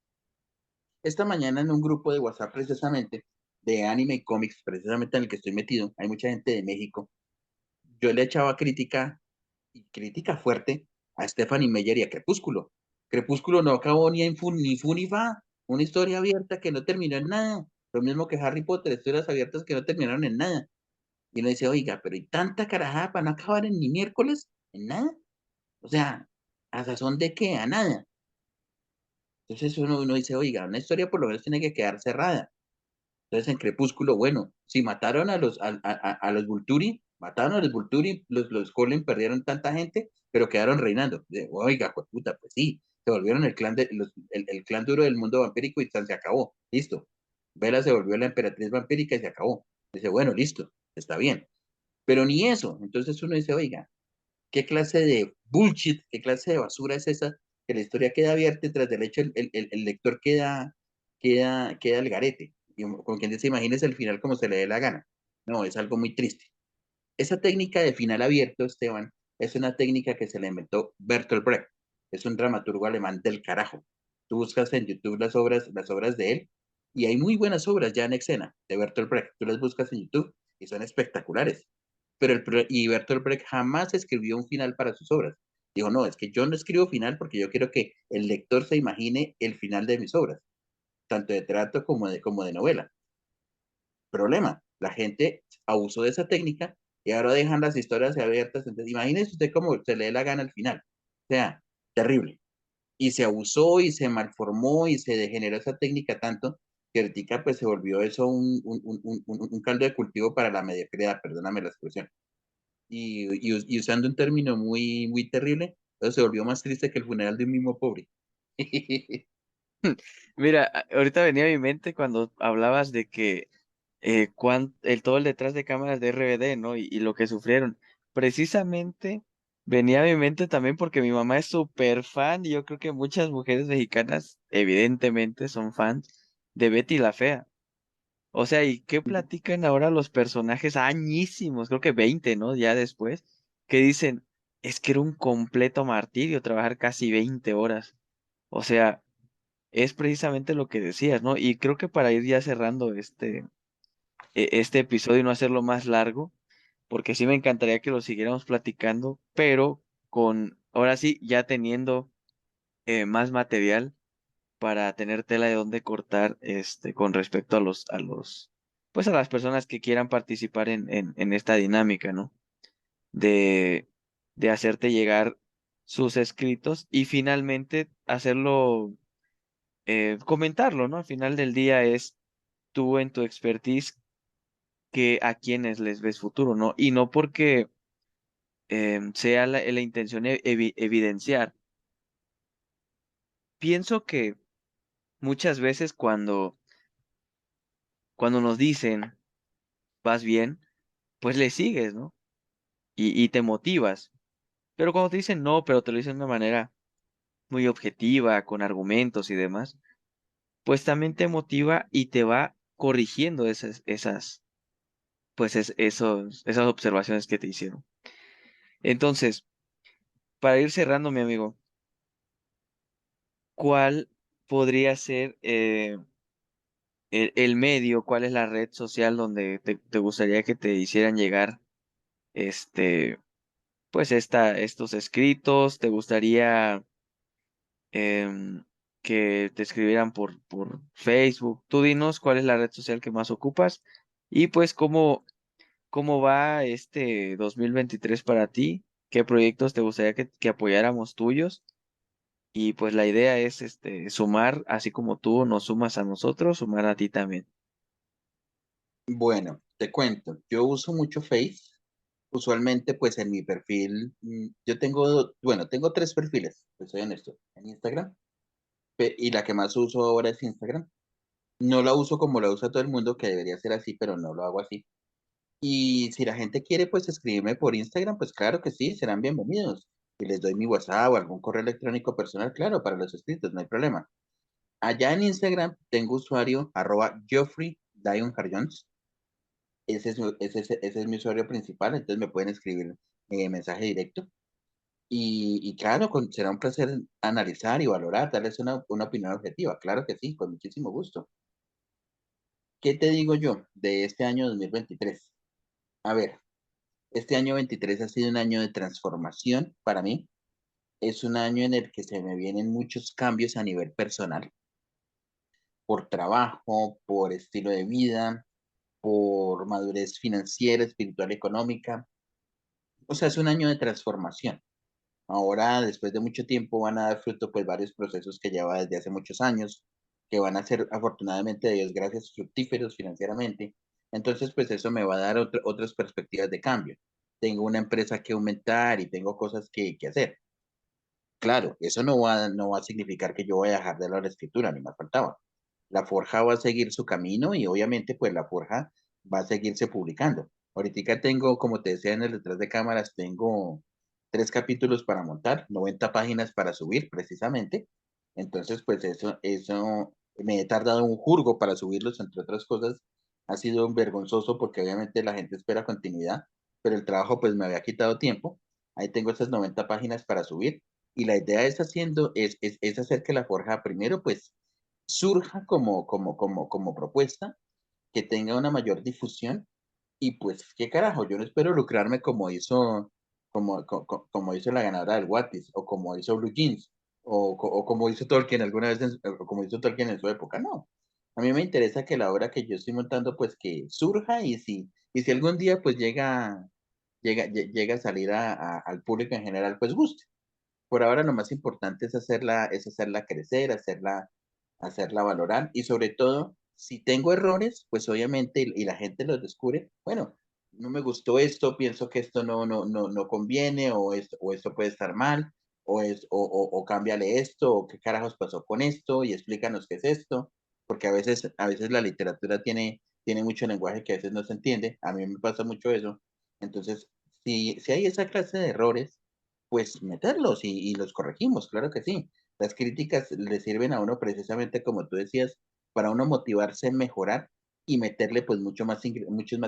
Esta mañana en un grupo de WhatsApp precisamente, de anime y cómics, precisamente en el que estoy metido, hay mucha gente de México. Yo le echaba crítica y crítica fuerte a Stephanie Meyer y a Crepúsculo. Crepúsculo no acabó ni fu ni fa, una historia abierta que no terminó en nada. Lo mismo que Harry Potter, historias abiertas que no terminaron en nada. Y uno dice, oiga, pero ¿y tanta carajada para no acabar en ni miércoles? ¿En nada? O sea, ¿a razón de qué? A nada. Entonces uno dice, oiga, una historia por lo menos tiene que quedar cerrada. Entonces en Crepúsculo, bueno, si mataron a los Volturi, mataron a los Volturi, los Colen perdieron tanta gente, pero quedaron reinando. Oiga, pues puta, pues sí, se volvieron el clan duro del mundo vampírico y se acabó, listo. Vela se volvió la emperatriz vampírica y se acabó. Dice, bueno, listo, está bien. Pero ni eso. Entonces uno dice, oiga, ¿qué clase de bullshit, qué clase de basura es esa? Que la historia queda abierta y tras del hecho el lector queda al garete. Y con quien se imagines el final como se le dé la gana. No, es algo muy triste. Esa técnica de final abierto, Esteban, es una técnica que se le inventó Bertolt Brecht. Es un dramaturgo alemán del carajo. Tú buscas en YouTube las obras de él y hay muy buenas obras ya en escena de Bertolt Brecht. Tú las buscas en YouTube y son espectaculares. Y Bertolt Brecht jamás escribió un final para sus obras. Dijo, no, es que yo no escribo final porque yo quiero que el lector se imagine el final de mis obras, tanto de teatro como de novela. Problema, la gente abusó de esa técnica y ahora dejan las historias abiertas. Entonces, imagínese usted cómo se le dé la gana al final. O sea, terrible. Y se abusó y se malformó y se degeneró esa técnica tanto que ahorita pues se volvió eso un caldo de cultivo para la mediocridad, perdóname la expresión. Y usando un término muy terrible, entonces se volvió más triste que el funeral de un mismo pobre. Mira, ahorita venía a mi mente cuando hablabas de que todo el detrás de cámaras de RBD, ¿no? Y lo que sufrieron. Precisamente venía a mi mente también porque mi mamá es súper fan y yo creo que muchas mujeres mexicanas evidentemente son fans de Betty la Fea. O sea, ¿y qué platican ahora los personajes añísimos? Creo que 20, ¿no? Ya después, que dicen, es que era un completo martirio trabajar casi 20 horas. O sea, es precisamente lo que decías, ¿no? Y creo que para ir ya cerrando este episodio y no hacerlo más largo, porque sí me encantaría que lo siguiéramos platicando, pero ahora sí, ya teniendo más material para tener tela de dónde cortar, con respecto pues a las personas que quieran participar en esta dinámica, ¿no? De, de hacerte llegar sus escritos y finalmente hacerlo, comentarlo, ¿no? Al final del día es tú en tu expertise que a quienes les ves futuro, ¿no? Y no porque sea la intención evidenciar. Pienso que muchas veces cuando nos dicen vas bien, pues le sigues, ¿no? Y te motivas. Pero cuando te dicen no, pero te lo dicen de una manera muy objetiva, con argumentos y demás, pues también te motiva y te va corrigiendo esas observaciones que te hicieron. Entonces, para ir cerrando, mi amigo, ¿cuál podría ser el medio, cuál es la red social donde te gustaría que te hicieran llegar este, pues estos escritos? ¿Te gustaría que te escribieran por Facebook? Tú dinos cuál es la red social que más ocupas y pues cómo va este 2023 para ti, qué proyectos te gustaría que apoyáramos tuyos. Y pues la idea es sumar, así como tú nos sumas a nosotros, sumar a ti también. Bueno, te cuento, yo uso mucho Face. Usualmente, pues en mi perfil, yo tengo, bueno, tengo tres perfiles, pues soy honesto, en Instagram, y la que más uso ahora es Instagram. No la uso como la usa todo el mundo, que debería ser así, pero no lo hago así. Y si la gente quiere, pues escribirme por Instagram, pues claro que sí, serán bienvenidos. Y les doy mi WhatsApp o algún correo electrónico personal, claro, para los escritos, no hay problema. Allá en Instagram tengo usuario @Geoffrey Dion Jones. Ese es mi usuario principal, entonces me pueden escribir mensaje directo. Y claro, será un placer analizar y valorar, darles una opinión objetiva. Claro que sí, con muchísimo gusto. ¿Qué te digo yo de este año 2023? A ver, este año 23 ha sido un año de transformación para mí. Es un año en el que se me vienen muchos cambios a nivel personal, por trabajo, por estilo de vida, por madurez financiera, espiritual, económica. O sea, es un año de transformación. Ahora, después de mucho tiempo, van a dar fruto pues varios procesos que lleva desde hace muchos años, que van a ser afortunadamente de Dios gracias fructíferos financieramente. Entonces, pues eso me va a dar otras perspectivas de cambio. Tengo una empresa que aumentar y tengo cosas que hacer. Claro, eso no va a significar que yo vaya a dejar de la escritura, ni más faltaba. La forja va a seguir su camino y obviamente pues la forja va a seguirse publicando. Ahorita tengo, como te decía en el detrás de cámaras, tengo 3 capítulos para montar, 90 páginas para subir precisamente. Entonces pues eso me he tardado un jurgo para subirlos, entre otras cosas. Ha sido vergonzoso porque obviamente la gente espera continuidad, pero el trabajo pues me había quitado tiempo. Ahí tengo esas 90 páginas para subir y la idea es hacer que la forja primero pues surja como propuesta, que tenga una mayor difusión y pues qué carajo, yo no espero lucrarme como hizo la ganadora del Watis o como hizo Blue Jeans o como hizo Tolkien alguna vez o como hizo Tolkien en su época, no. A mí me interesa que la obra que yo estoy montando pues que surja y si algún día pues llega llega a salir al público en general, pues guste. Por ahora lo más importante es hacerla crecer, hacerla valorar y sobre todo, si tengo errores, pues obviamente y la gente los descubre, bueno, no me gustó esto, pienso que esto no conviene o esto puede estar mal o cámbiale esto o qué carajos pasó con esto y explícanos qué es esto, porque a veces la literatura tiene mucho lenguaje que a veces no se entiende, a mí me pasa mucho eso. Entonces, si hay esa clase de errores, pues meterlos y los corregimos, claro que sí. Las críticas le sirven a uno precisamente, como tú decías, para uno motivarse en mejorar y meterle pues muchos más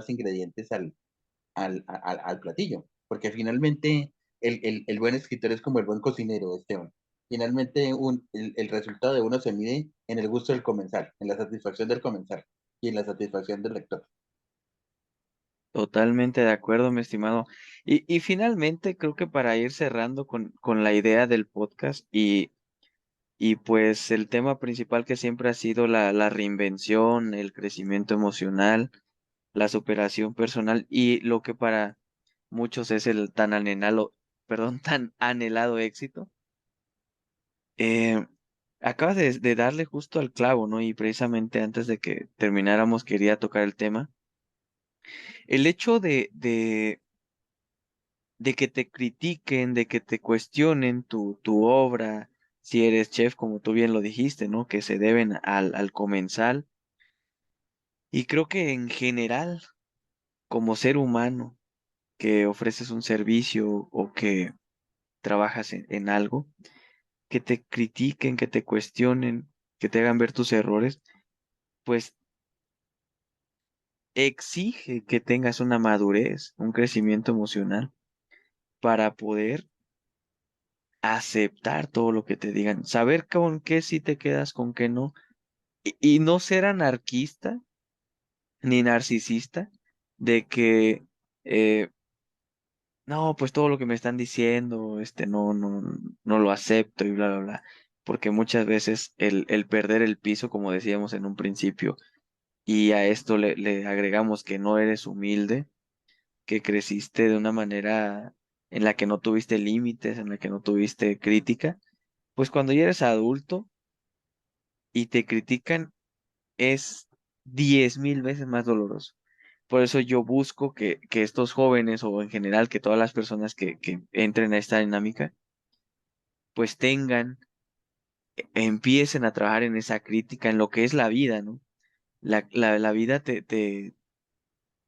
ingredientes al platillo, porque finalmente el buen escritor es como el buen cocinero, Esteban. Finalmente el resultado de uno se mide en el gusto del comensal, en la satisfacción del comensal y en la satisfacción del lector. Totalmente de acuerdo, mi estimado. Y finalmente creo que para ir cerrando con la idea del podcast y pues el tema principal que siempre ha sido la reinvención, el crecimiento emocional, la superación personal y lo que para muchos es el tan anhelado, perdón, tan anhelado éxito. Eh, acabas de darle justo al clavo, ¿no? Y precisamente antes de que termináramos quería tocar el tema. El hecho de que te critiquen, de que te cuestionen tu obra, si eres chef, como tú bien lo dijiste, ¿no? Que se deben al comensal. Y creo que en general, como ser humano, que ofreces un servicio o que trabajas en algo, que te critiquen, que te cuestionen, que te hagan ver tus errores, pues exige que tengas una madurez, un crecimiento emocional para poder aceptar todo lo que te digan, saber con qué sí te quedas, con qué no, y no ser anarquista ni narcisista de que eh, no, pues todo lo que me están diciendo, no lo acepto y bla, bla, bla. Porque muchas veces el perder el piso, como decíamos en un principio, y a esto le agregamos que no eres humilde, que creciste de una manera en la que no tuviste límites, en la que no tuviste crítica, pues cuando ya eres adulto y te critican es 10,000 veces más doloroso. Por eso yo busco que estos jóvenes o en general que todas las personas que entren a esta dinámica, pues empiecen a trabajar en esa crítica, en lo que es la vida, ¿no? La vida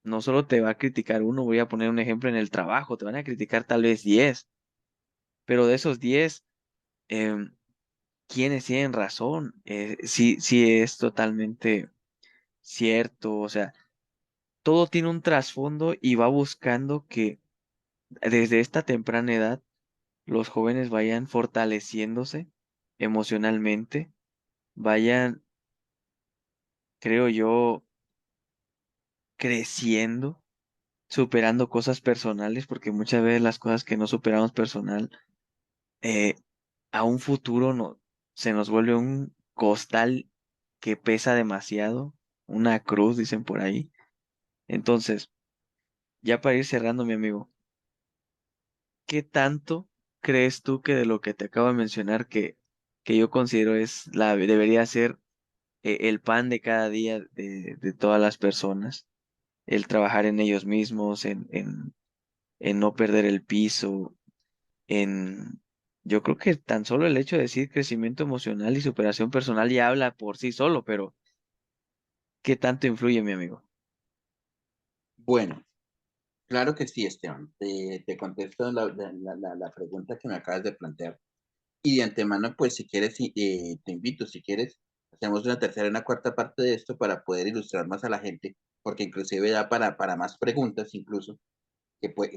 no solo te va a criticar uno, voy a poner un ejemplo en el trabajo, te van a criticar tal vez 10, pero de esos 10, em, ¿quiénes tienen razón? Sí es totalmente cierto, o sea, todo tiene un trasfondo y va buscando que desde esta temprana edad los jóvenes vayan fortaleciéndose emocionalmente, vayan, creo yo, creciendo, superando cosas personales, porque muchas veces las cosas que no superamos personal, eh, a un futuro no, se nos vuelve un costal que pesa demasiado, una cruz, dicen por ahí. Entonces, ya para ir cerrando, mi amigo, ¿qué tanto crees tú que de lo que te acabo de mencionar que yo considero debería ser el pan de cada día de todas las personas, el trabajar en ellos mismos, en no perder el piso, en... Yo creo que tan solo el hecho de decir crecimiento emocional y superación personal ya habla por sí solo, pero ¿qué tanto influye, mi amigo? Bueno, claro que sí, Esteban. Te contesto la pregunta que me acabas de plantear. Y de antemano, pues si quieres, te invito, si quieres, hacemos una tercera y una cuarta parte de esto para poder ilustrar más a la gente, porque inclusive da para más preguntas, incluso,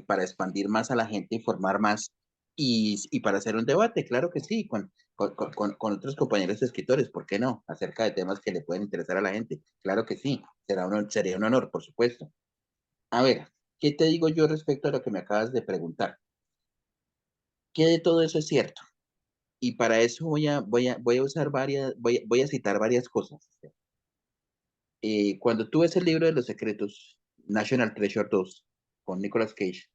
para expandir más a la gente, informar más y para hacer un debate, claro que sí, con otros compañeros escritores, ¿por qué no? Acerca de temas que le pueden interesar a la gente, claro que sí, sería un honor, por supuesto. A ver, ¿qué te digo yo respecto a lo que me acabas de preguntar? ¿Qué de todo eso es cierto? Y para eso voy a usar voy a citar varias cosas. Cuando tú ves el libro de los secretos, National Treasure 2, con Nicolas Cage,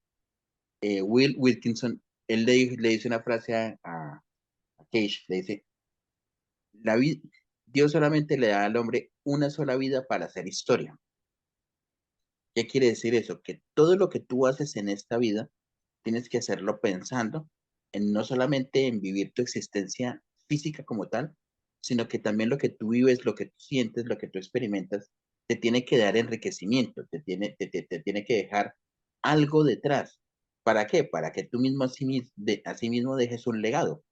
Will Wilkinson, él le dice una frase a Cage, le dice, la vida, Dios solamente le da al hombre una sola vida para hacer historia. ¿Qué quiere decir eso? Que todo lo que tú haces en esta vida tienes que hacerlo pensando en no solamente en vivir tu existencia física como tal, sino que también lo que tú vives, lo que tú sientes, lo que tú experimentas, te tiene que dar enriquecimiento, te tiene que dejar algo detrás. ¿Para qué? Para que tú mismo así mismo dejes un legado.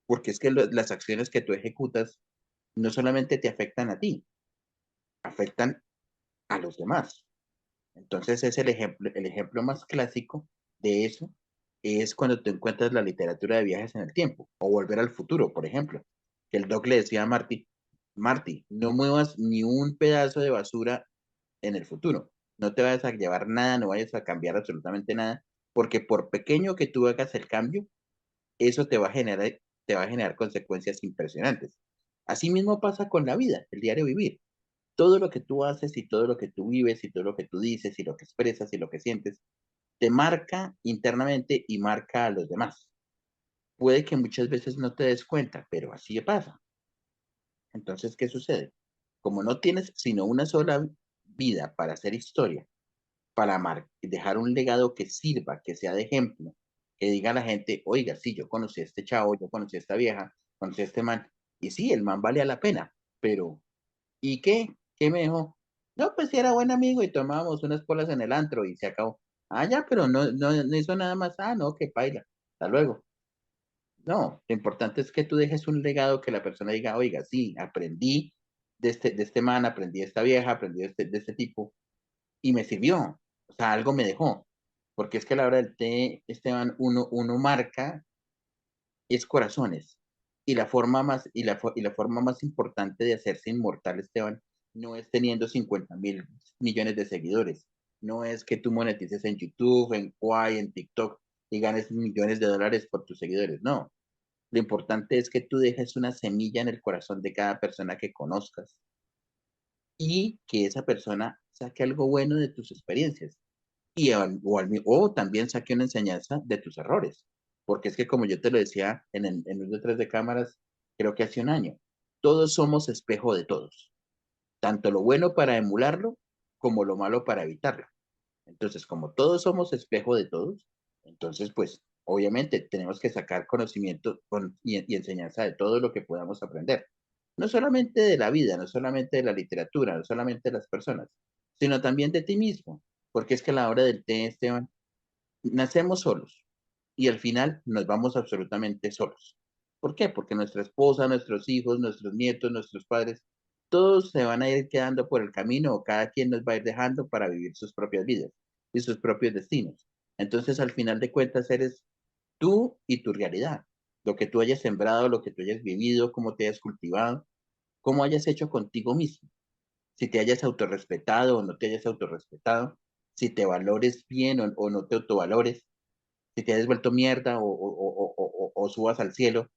Porque es que las acciones que tú ejecutas no solamente te afectan a ti, afectan a los demás. Entonces es el ejemplo más clásico de eso es cuando te encuentras la literatura de viajes en el tiempo o Volver al futuro, por ejemplo, que el Doc le decía a Marty, Marty, no muevas ni un pedazo de basura en el futuro, no te vayas a llevar nada, no vayas a cambiar absolutamente nada, porque por pequeño que tú hagas el cambio, eso te va a generar consecuencias impresionantes. Así mismo pasa con la vida, el diario vivir. Todo lo que tú haces y todo lo que tú vives y todo lo que tú dices y lo que expresas y lo que sientes, te marca internamente y marca a los demás. Puede que muchas veces no te des cuenta, pero así pasa. Entonces, ¿qué sucede? Como no tienes sino una sola vida para hacer historia, para dejar un legado que sirva, que sea de ejemplo, que diga a la gente, oiga, sí, yo conocí a este chavo, yo conocí a esta vieja, conocí a este man, y sí, el man valía la pena, pero ¿y qué? ¿Qué me dejó? No, pues sí era buen amigo y tomábamos unas polas en el antro y se acabó. Ah, ya, pero no hizo nada más. Ah, no, que paila. Hasta luego. No, lo importante es que tú dejes un legado que la persona diga, oiga, sí, aprendí de este man, aprendí de esta vieja, aprendí de este tipo y me sirvió. O sea, algo me dejó. Porque es que a la hora del té, Esteban, uno marca es corazones. Y la forma más importante de hacerse inmortal, Esteban, no es teniendo 50.000 millones de seguidores. No es que tú monetices en YouTube, en Kwai, en TikTok y ganes millones de dólares por tus seguidores. No. Lo importante es que tú dejes una semilla en el corazón de cada persona que conozcas y que esa persona saque algo bueno de tus experiencias o también saque una enseñanza de tus errores. Porque es que como yo te lo decía en un detrás de cámaras, creo que hace un año, todos somos espejo de todos, tanto lo bueno para emularlo como lo malo para evitarlo. Entonces, como todos somos espejo de todos, entonces pues obviamente tenemos que sacar conocimiento y enseñanza de todo lo que podamos aprender. No solamente de la vida, no solamente de la literatura, no solamente de las personas, sino también de ti mismo. Porque es que a la hora del té, Esteban, nacemos solos y al final nos vamos absolutamente solos. ¿Por qué? Porque nuestra esposa, nuestros hijos, nuestros nietos, nuestros padres, todos se van a ir quedando por el camino o cada quien nos va a ir dejando para vivir sus propias vidas y sus propios destinos. Entonces, al final de cuentas, eres tú y tu realidad. Lo que tú hayas sembrado, lo que tú hayas vivido, cómo te hayas cultivado, cómo hayas hecho contigo mismo. Si te hayas autorrespetado o no te hayas autorrespetado, si te valores bien o no te autovalores, si te has vuelto mierda o subas al cielo,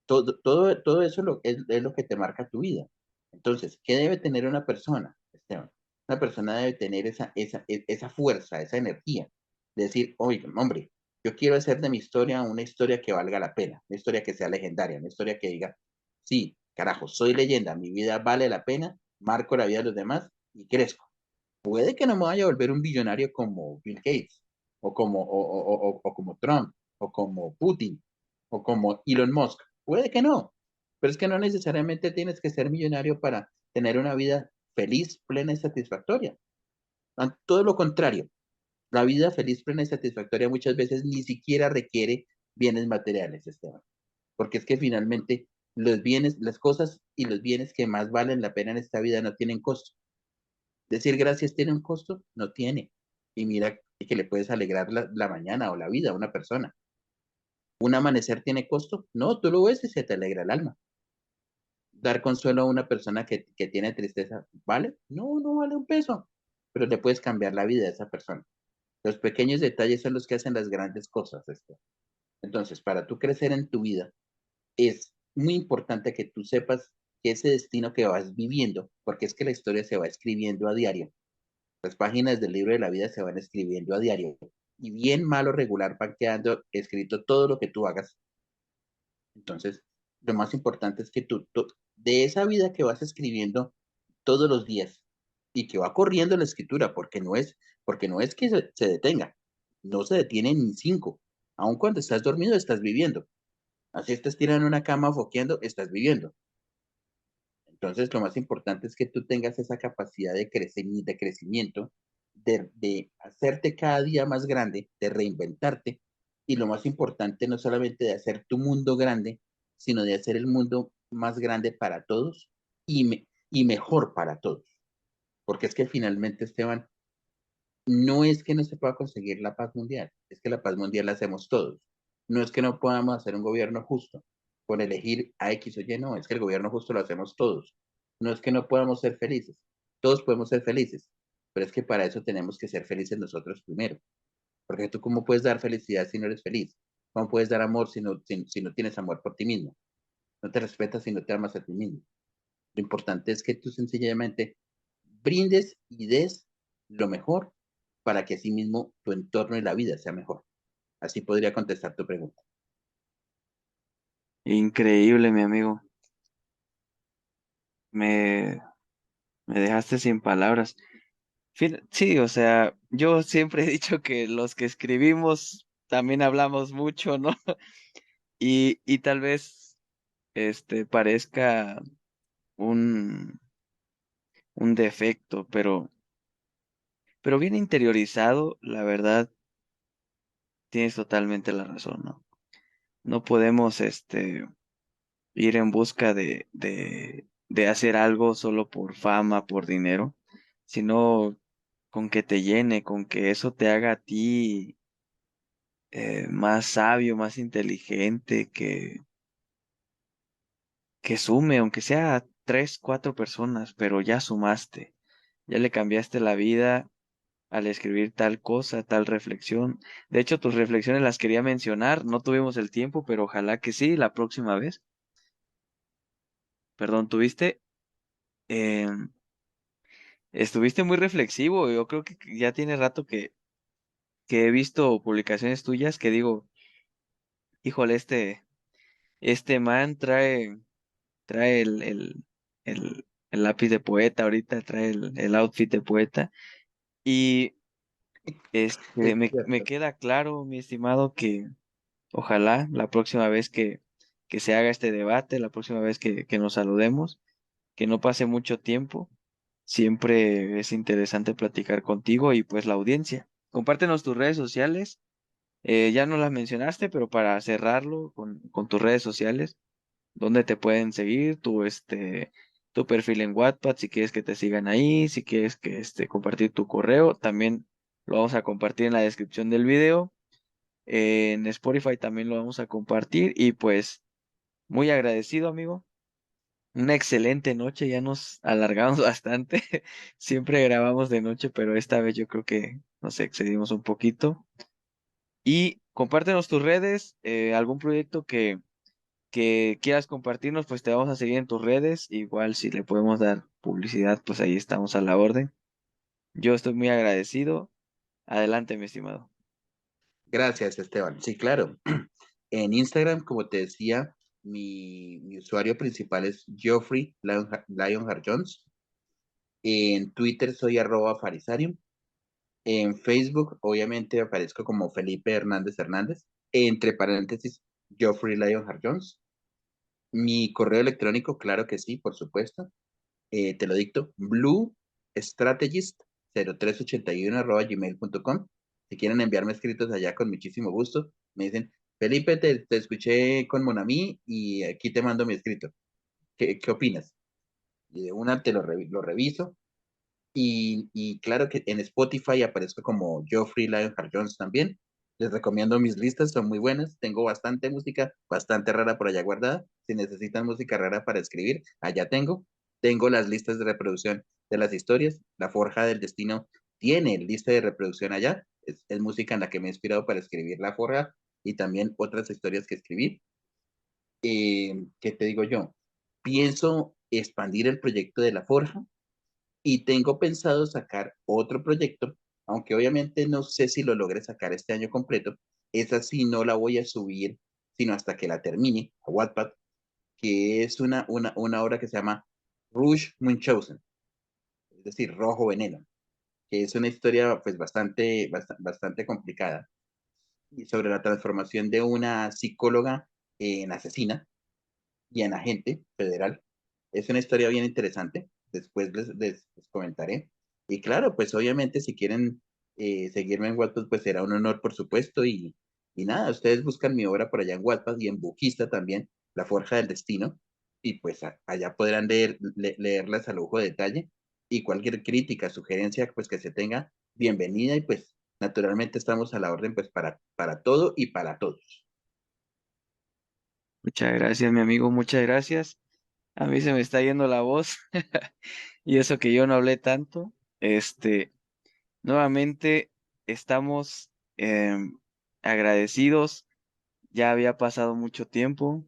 todo eso es lo que te marca tu vida. Entonces, ¿qué debe tener una persona, Esteban? Una persona debe tener esa fuerza, esa energía, de decir, oiga, hombre, yo quiero hacer de mi historia una historia que valga la pena, una historia que sea legendaria, una historia que diga, sí, carajo, soy leyenda, mi vida vale la pena, marco la vida de los demás y crezco. Puede que no me vaya a volver un billonario como Bill Gates, o como Trump, o como Putin, o como Elon Musk. Puede que no, pero es que no necesariamente tienes que ser millonario para tener una vida feliz, plena y satisfactoria. Todo lo contrario, la vida feliz, plena y satisfactoria muchas veces ni siquiera requiere bienes materiales, Esteban, porque es que finalmente los bienes, las cosas y los bienes que más valen la pena en esta vida no tienen costo. Decir gracias tiene un costo, no tiene. Y mira que le puedes alegrar la mañana o la vida a una persona. ¿Un amanecer tiene costo? No, tú lo ves y se te alegra el alma. Dar consuelo a una persona que tiene tristeza, ¿vale? No, no vale un peso, pero le puedes cambiar la vida a esa persona. Los pequeños detalles son los que hacen las grandes cosas, esto. Entonces, para tú crecer en tu vida, es muy importante que tú sepas que ese destino que vas viviendo, porque es que la historia se va escribiendo a diario. Las páginas del libro de la vida se van escribiendo a diario. y bien, malo, regular, va quedando escrito todo lo que tú hagas. Entonces, lo más importante es que tú, de esa vida que vas escribiendo todos los días y que va corriendo la escritura, porque no es que se detenga, no se detiene ni cinco. Aun cuando estás dormido, estás viviendo. Así estás tirado en una cama foqueando, estás viviendo. Entonces, lo más importante es que tú tengas esa capacidad de crecimiento, de hacerte cada día más grande, de reinventarte, y lo más importante, no solamente de hacer tu mundo grande, sino de hacer el mundo más grande para todos y mejor para todos. Porque es que finalmente, Esteban, no es que no se pueda conseguir la paz mundial, es que la paz mundial la hacemos todos. No es que no podamos hacer un gobierno justo por elegir a X o Y, no, es que el gobierno justo lo hacemos todos. No es que no podamos ser felices, todos podemos ser felices, pero es que para eso tenemos que ser felices nosotros primero. Porque tú, ¿cómo puedes dar felicidad si no eres feliz? ¿Cómo puedes dar amor si no tienes amor por ti mismo? No te respetas si no te amas a ti mismo. Lo importante es que tú sencillamente brindes y des lo mejor para que así mismo tu entorno y la vida sea mejor. Así podría contestar tu pregunta. Increíble, mi amigo. Me, me dejaste sin palabras. Sí, o sea, yo siempre he dicho que los que escribimos también hablamos mucho, ¿no? Y tal vez parezca un, un defecto, pero bien interiorizado, la verdad, tienes totalmente la razón, ¿no? No podemos ir en busca de hacer algo solo por fama, por dinero, sino con que te llene, con que eso te haga a ti más sabio, más inteligente, que sume, aunque sea tres, cuatro personas, pero ya sumaste, ya le cambiaste la vida al escribir tal cosa, tal reflexión. De hecho, tus reflexiones las quería mencionar, no tuvimos el tiempo, pero ojalá que sí, la próxima vez. Perdón, em, estuviste muy reflexivo, yo creo que ya tiene rato que he visto publicaciones tuyas que digo, híjole, este man trae el lápiz de poeta, ahorita trae el outfit de poeta. Y Es me cierto. queda claro, mi estimado, que ojalá la próxima vez que se haga este debate, la próxima vez que nos saludemos, que no pase mucho tiempo. Siempre es interesante platicar contigo y pues la audiencia. Compártenos tus redes sociales. Ya no las mencionaste, pero para cerrarlo con tus redes sociales, dónde te pueden seguir, tu perfil en Wattpad, si quieres que te sigan ahí, si quieres que compartir tu correo, también lo vamos a compartir en la descripción del video. En Spotify también lo vamos a compartir y pues muy agradecido, amigo. Una excelente noche, ya nos alargamos bastante. Siempre grabamos de noche, pero esta vez yo creo que nos excedimos un poquito. Y compártenos tus redes, algún proyecto que quieras compartirnos, pues te vamos a seguir en tus redes. Igual si le podemos dar publicidad, pues ahí estamos a la orden. Yo estoy muy agradecido. Adelante, mi estimado. Gracias, Esteban. Sí, claro. En Instagram, como te decía, mi usuario principal es Geoffrey Lionheart Jones. En Twitter soy @farisarium. En Facebook, obviamente, aparezco como Felipe Hernández Hernández. Entre paréntesis, Geoffrey Lionheart Jones. Mi correo electrónico, claro que sí, por supuesto. Te lo dicto, bluestrategist0381@gmail.com. Si quieren enviarme escritos allá con muchísimo gusto, me dicen, Felipe, te escuché con Monami y aquí te mando mi escrito. ¿Qué opinas? Y de una lo reviso. Y claro que en Spotify aparezco como Geoffrey Lionheart Jones también. Les recomiendo mis listas, son muy buenas. Tengo bastante música, bastante rara por allá guardada. Si necesitan música rara para escribir, allá tengo. Tengo las listas de reproducción de las historias. La Forja del Destino tiene lista de reproducción allá. Es música en la que me he inspirado para escribir La Forja y también otras historias que escribí. ¿Qué te digo yo? Pienso expandir el proyecto de La Forja y tengo pensado sacar otro proyecto aunque obviamente no sé si lo logré sacar este año completo. Esa sí no la voy a subir, sino hasta que la termine a Wattpad, que es una obra que se llama Rouge Munchausen, es decir, Rojo Veneno, que es una historia pues bastante complicada y sobre la transformación de una psicóloga en asesina y en agente federal. Es una historia bien interesante, después les comentaré. Y claro, pues obviamente si quieren seguirme en Wattpad, pues será un honor, por supuesto. Y nada, ustedes buscan mi obra por allá en Wattpad y en Bujista también, La Forja del Destino, y pues allá podrán leerlas a lujo de detalle. Y cualquier crítica, sugerencia, pues que se tenga, bienvenida y pues naturalmente estamos a la orden pues para todo y para todos. Muchas gracias, mi amigo, muchas gracias. A mí se me está yendo la voz y eso que yo no hablé tanto. Este, nuevamente estamos agradecidos. Ya había pasado mucho tiempo.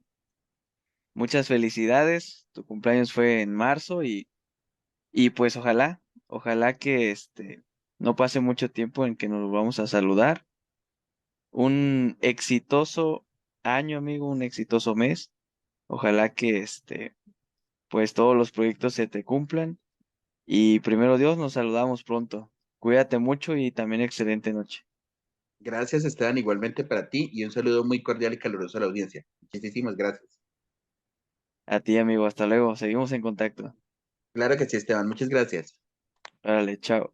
Muchas felicidades. Tu cumpleaños fue en marzo y pues ojalá que no pase mucho tiempo en que nos vamos a saludar. Un exitoso año, amigo, un exitoso mes. Ojalá que pues todos los proyectos se te cumplan. Y primero Dios, nos saludamos pronto. Cuídate mucho y también excelente noche. Gracias, Esteban, igualmente para ti y un saludo muy cordial y caluroso a la audiencia. Muchísimas gracias. A ti, amigo, hasta luego. Seguimos en contacto. Claro que sí, Esteban, muchas gracias. Órale, chao.